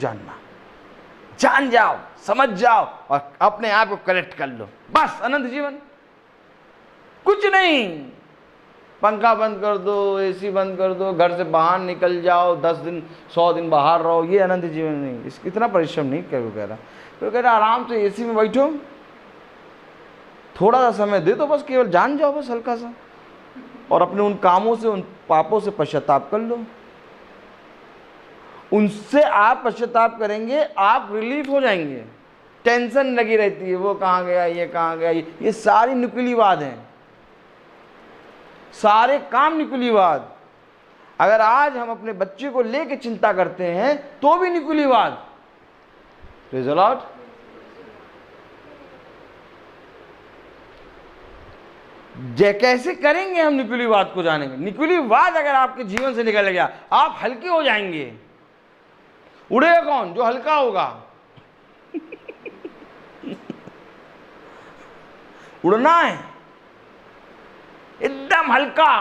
जान जाओ, समझ जाओ, और अपने आप को करेक्ट कर लो, बस अनंत जीवन। कुछ नहीं, पंखा बंद कर दो, एसी बंद कर दो, घर से बाहर निकल जाओ, 10 दिन 100 दिन बाहर रहो, ये अनंत जीवन नहीं। इस इतना परिश्रम नहीं कह रहा। तो कह रहा आराम से एसी में बैठो, थोड़ा सा समय दे दो, बस केवल जान जाओ, बस हल्का सा, और अपने उन कामों से, उन पापों से पश्चाताप कर लो। उनसे आप पश्चाताप करेंगे, आप रिलीफ हो जाएंगे। टेंशन लगी रहती है, वो कहाँ गया, ये कहाँ गया, ये सारी निकुलीवाद हैं, सारे काम निकुलीवाद। अगर आज हम अपने बच्चे को लेके चिंता करते हैं तो भी निकुलीवाद। Praise the Lord. कैसे करेंगे हम निकुलीवाद को जानेंगे। निकुलीवाद अगर आपके जीवन से निकल गया, आप हल्के हो जाएंगे। उड़ेगा कौन? जो हल्का होगा। उड़ना है एकदम हल्का,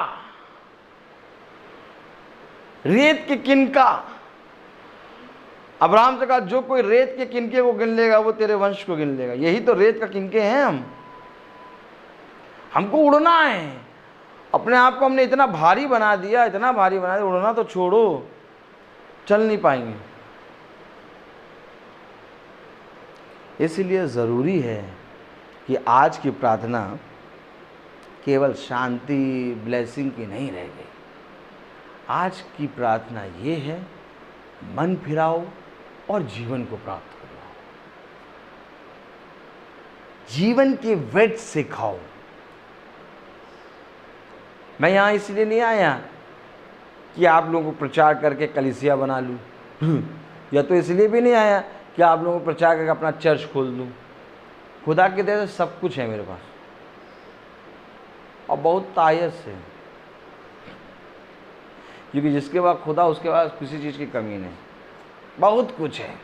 रेत के किनका। अब्राहम से कहा जो कोई रेत के किनके को गिन लेगा वो तेरे वंश को गिन लेगा। यही तो रेत का किनके हैं हम। हमको उड़ना है। अपने आप को हमने इतना भारी बना दिया, इतना भारी बना दिया, उड़ना तो छोड़ो, चल नहीं पाएंगे। इसलिए ज़रूरी है कि आज की प्रार्थना केवल शांति ब्लेसिंग की नहीं रह गई। आज की प्रार्थना ये है, मन फिराओ और जीवन को प्राप्त करो। जीवन के वेट से खाओ। मैं यहाँ इसलिए नहीं आया कि आप लोगों को प्रचार करके कलीसिया बना लूँ, या तो इसलिए भी नहीं आया क्या आप लोगों को प्रचार करके अपना चर्च खोल दूँ? खुदा की दया से सब कुछ है मेरे पास, और बहुत तायत से, क्योंकि जिसके बाद खुदा उसके बाद किसी चीज़ की कमी नहीं, बहुत कुछ है।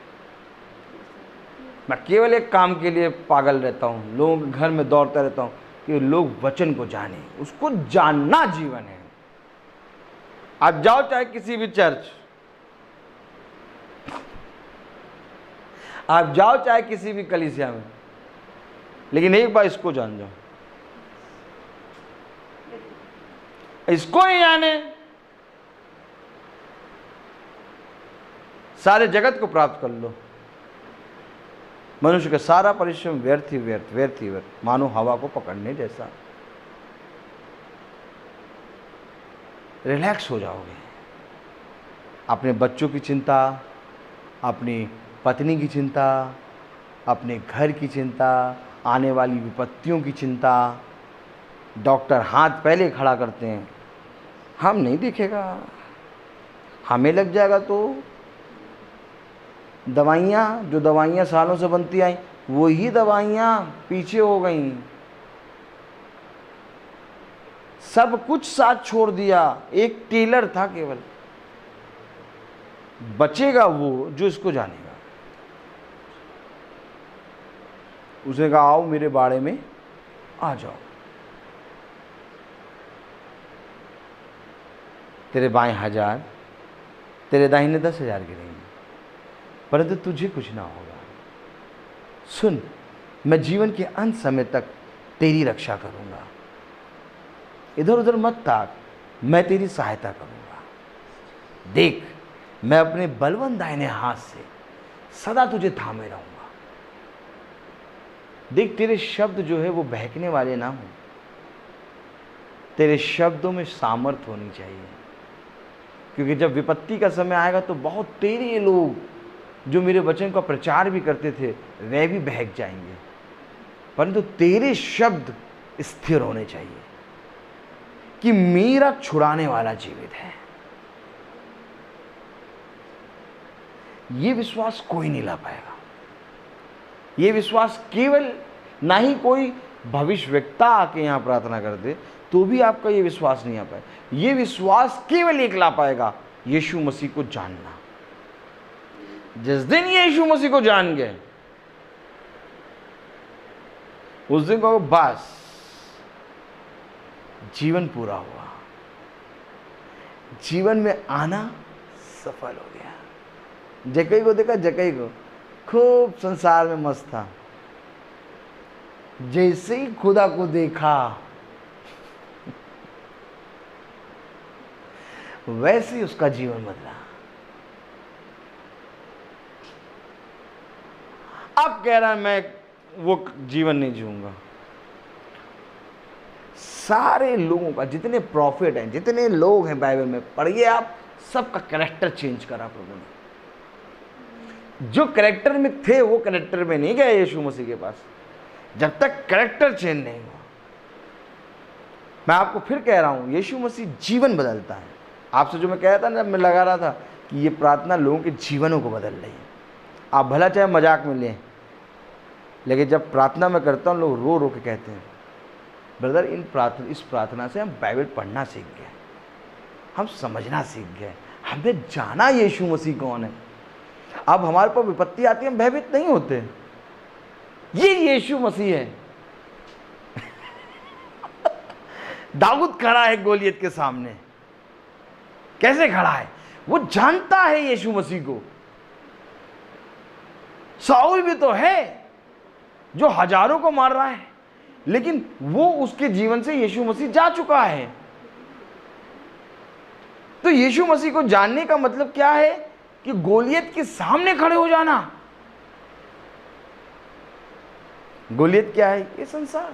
मैं केवल एक काम के लिए पागल रहता हूँ, लोगों के घर में दौड़ता रहता हूँ कि लोग वचन को जाने, उसको जानना जीवन है। आप जाओ चाहे किसी भी चर्च, आप जाओ चाहे किसी भी कलीसिया में, लेकिन एक बार इसको जान जाओ, इसको ही जाने, सारे जगत को प्राप्त कर लो। मनुष्य का सारा परिश्रम व्यर्थ ही व्यर्थ, व्यर्थ ही व्यर्थ, मानो हवा को पकड़ने जैसा। रिलैक्स हो जाओगे। अपने बच्चों की चिंता, अपनी पत्नी की चिंता, अपने घर की चिंता, आने वाली विपत्तियों की चिंता, डॉक्टर हाथ पहले खड़ा करते हैं, हम नहीं दिखेगा, हमें लग जाएगा तो दवाइयाँ, जो दवाइयाँ सालों से बनती आई, वही दवाइयाँ पीछे हो गई, सब कुछ साथ छोड़ दिया, एक टेलर था केवल, बचेगा वो जो इसको जानेगा। उसने कहा आओ मेरे बाड़े में आ जाओ, तेरे बाएं 1000, तेरे दाहिने 10,000 गिरेंगे, परंतु तुझे कुछ ना होगा। सुन, मैं जीवन के अंत समय तक तेरी रक्षा करूंगा, इधर उधर मत ताक, मैं तेरी सहायता करूंगा। देख, मैं अपने बलवंत दाहिने हाथ से सदा तुझे थामे रहूंगा। देख, तेरे शब्द जो है वो बहकने वाले ना हो, तेरे शब्दों में सामर्थ होनी चाहिए, क्योंकि जब विपत्ति का समय आएगा तो बहुत तेरे लोग जो मेरे वचन का प्रचार भी करते थे वे भी बहक जाएंगे, परंतु तेरे शब्द स्थिर होने चाहिए कि मेरा छुड़ाने वाला जीवित है। ये विश्वास कोई नहीं ला पाएगा। ये विश्वास केवल, ना ही कोई भविष्यवक्ता आके यहाँ प्रार्थना कर दे तो भी आपका ये विश्वास नहीं आ पाएगा। ये विश्वास केवल एक ला पाएगा, यीशु मसीह को जानना। जिस दिन यीशु मसीह को जान गए, उस दिन को बस जीवन पूरा हुआ, जीवन में आना सफल हो गया। जकई को देखा, जकई को खूब संसार में मस्त था, जैसे ही खुदा को देखा वैसे ही उसका जीवन बदला। अब कह रहा है मैं वो जीवन नहीं जीऊंगा। सारे लोगों का, जितने प्रॉफिट हैं, जितने लोग हैं बाइबल में पढ़िए आप, सबका कैरेक्टर चेंज करा प्रभु ने। जो कैरेक्टर में थे वो कैरेक्टर में नहीं गए यीशु मसीह के पास, जब तक कैरेक्टर चेंज नहीं हुआ। मैं आपको फिर कह रहा हूं, यीशु मसीह जीवन बदलता है। आपसे जो मैं कह रहा था ना, मैं लगा रहा था कि ये प्रार्थना लोगों के जीवनों को बदल रही है। आप भला चाहे मजाक में लें, लेकिन जब प्रार्थना में करता हूँ लोग रो रो के कहते हैं ब्रदर, इस प्रार्थना से हम बाइबल पढ़ना सीख गए, हम समझना सीख गए, हमने जाना यीशु मसीह कौन है। अब हमारे पर विपत्ति आती है, हम भयभीत नहीं होते। ये यीशु मसीह है। दाऊद खड़ा है गोलियत के सामने, कैसे खड़ा है? वो जानता है यीशु मसीह को। साउल भी तो है जो हजारों को मार रहा है, लेकिन वो उसके जीवन से यीशु मसीह जा चुका है। तो यीशु मसीह को जानने का मतलब क्या है कि गोलियत के सामने खड़े हो जाना। गोलियत क्या है? ये संसार।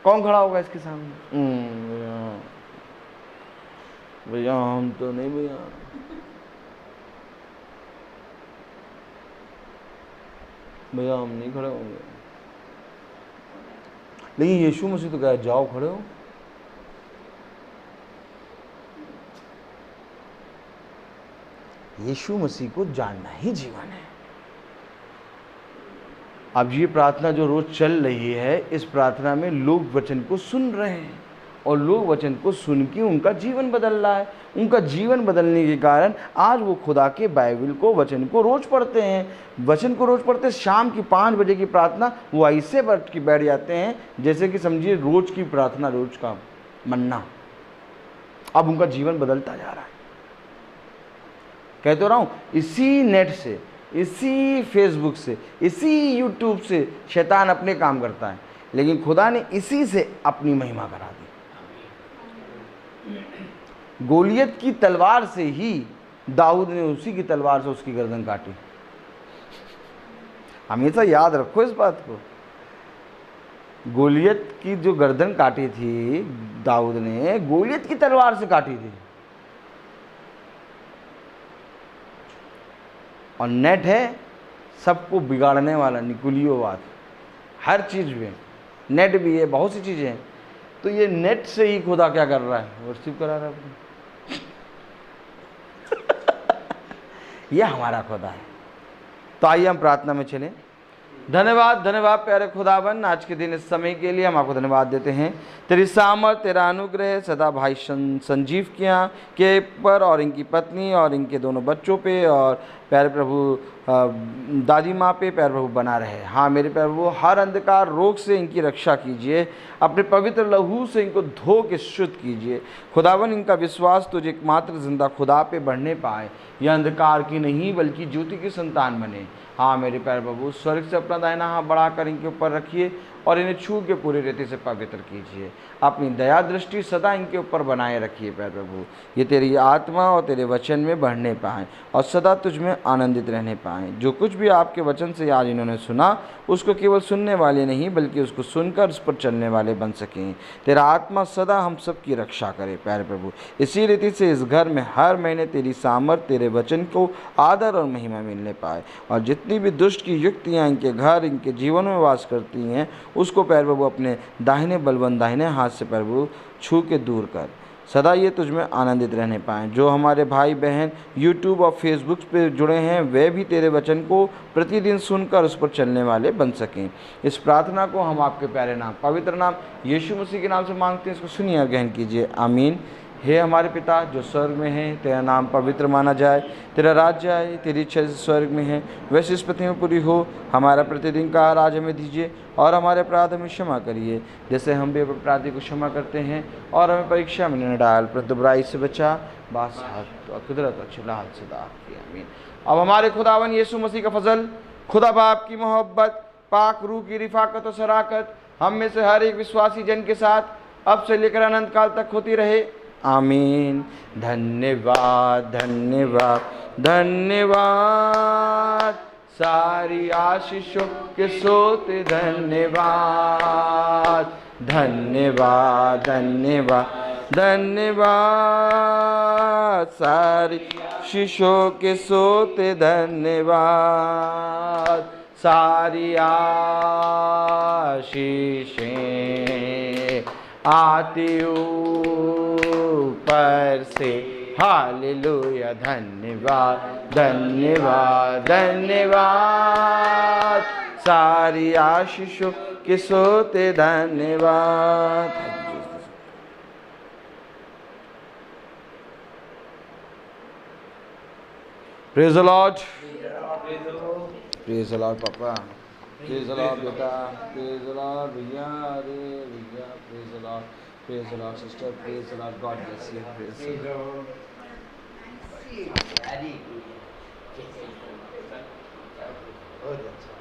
कौन खड़ा होगा इसके सामने? भैया हम तो नहीं, भैया भैया हम नहीं खड़े होंगे। लेकिन यीशु मसीह तो कहा जाओ खड़े हो। यीशु मसीह को जानना ही जीवन है। अब ये प्रार्थना जो रोज चल रही है, इस प्रार्थना में लोग वचन को सुन रहे हैं और लोग वचन को सुन के उनका जीवन बदल रहा है। उनका जीवन बदलने के कारण आज वो खुदा के बाइबल को, वचन को रोज पढ़ते हैं। वचन को रोज पढ़ते, शाम की 5 बजे की प्रार्थना वो ऐसे बैठ जाते हैं जैसे कि समझिए रोज की प्रार्थना, रोज का मन्ना। अब उनका जीवन बदलता जा रहा है। कह तो रहा हूँ, इसी नेट से, इसी फेसबुक से, इसी यूट्यूब से शैतान अपने काम करता है, लेकिन खुदा ने इसी से अपनी महिमा करा दी। गोलियत की तलवार से ही दाऊद ने उसी की तलवार से उसकी गर्दन काटी। हमेशा याद रखो इस बात को। गोलियत की जो गर्दन काटी थी दाऊद ने, गोलियत की तलवार से काटी थी। और नेट है सबको बिगाड़ने वाला, निकुलियोवाद, हर चीज़ में नेट भी है, बहुत सी चीज़ें हैं। तो ये नेट से ही खुदा क्या कर रहा है, वर्शिप करा रहा है। ये हमारा खुदा है। तो आइए हम प्रार्थना में चलें। धन्यवाद, धन्यवाद प्यारे खुदावन, आज के दिन इस समय के लिए हम आपको धन्यवाद देते हैं। तेरी सामर्थ, तेरा अनुग्रह सदा भाई संजीव के पर और इनकी पत्नी और इनके दोनों बच्चों पे और प्यारे प्रभु दादी माँ पे प्यारे प्रभु बना रहे। हाँ मेरे प्यारे प्रभु, हर अंधकार रोग से इनकी रक्षा कीजिए, अपने पवित्र लहू से इनको धो के शुद्ध कीजिए। खुदावन, इनका विश्वास तुझे एकमात्र जिंदा खुदा पे बढ़ने पाए, यह अंधकार की नहीं बल्कि ज्योति की संतान बने। हाँ मेरे प्यारे प्रभु, स्वर्ग से अपना दाहिना हाथ बढ़ाकर इनके ऊपर रखिए और इन्हें छू के पूरी रीति से पवित्र कीजिए। अपनी दया दृष्टि सदा इनके ऊपर बनाए रखिए प्यारे प्रभु। ये तेरी आत्मा और तेरे वचन में बढ़ने पाएँ और सदा तुझ में आनंदित रहने पाएँ। जो कुछ भी आपके वचन से आज इन्होंने सुना, उसको केवल सुनने वाले नहीं बल्कि उसको सुनकर उस पर चलने वाले बन सकें। तेरा आत्मा सदा हम सब की रक्षा करे प्यारे प्रभु। इसी रीति से इस घर में हर महीने तेरी सामर्थ, तेरे वचन को आदर और महिमा मिलने पाए और जितनी भी दुष्ट की युक्तियाँ इनके घर, इनके जीवन में वास करती हैं, उसको प्यारे प्रभु अपने दाहिने बलवंत दाहिने हाथ से प्यारे प्रभु छू के दूर कर। सदा ये तुझ में आनंदित रहने पाएँ। जो हमारे भाई बहन यूट्यूब और फेसबुक पे जुड़े हैं, वे भी तेरे वचन को प्रतिदिन सुनकर उस पर चलने वाले बन सकें। इस प्रार्थना को हम आपके प्यारे नाम, पवित्र नाम यीशु मसीह के नाम से मांगते हैं। इसको सुनिए और ग्रहण कीजिए। आमीन। हे हमारे पिता जो स्वर्ग में है, तेरा नाम पवित्र माना जाए, तेरा राज्य आए, तेरी इच्छा जैसे स्वर्ग में है वैसे इस पृथ्वी में पूरी हो। हमारा प्रतिदिन का आहार आज हमें दीजिए और हमारे अपराध हमें क्षमा करिए जैसे हम भी अपराधी को क्षमा करते हैं, और हमें परीक्षा में न डाल परंतु बुराई से बचा, बादशाहत और कुदरत और जलाल सदा आपकी। आमीन। अब हमारे खुदावन यीशु मसीह का फजल, खुदा बाप की मोहब्बत, पाक रूह की रिफाकत और शराकत हम में से हर एक विश्वासी जन के साथ अब से लेकर अनंत काल तक होती रहे। आमीन। धन्यवाद, धन्यवाद, धन्यवाद, सारी आशीषों के सोते धन्यवाद, धन्यवाद, धन्यवाद, धन्यवाद, सारी आशीषों के सोते धन्यवाद, सारी आशीषें आती ऊपर से। हालेलुया। धन्यवाद, धन्यवाद, धन्यवाद, सारी आशीषों के सोते धन्यवाद। Praise the Lord, praise the Lord पापा, प्रेज द लॉर्ड बेटा, प्रेज द लॉर्ड भैया, अरे भैया, praise the Lord, praise the Lord sister, praise the Lord, God bless you, praise the Lord. बहुत अच्छा।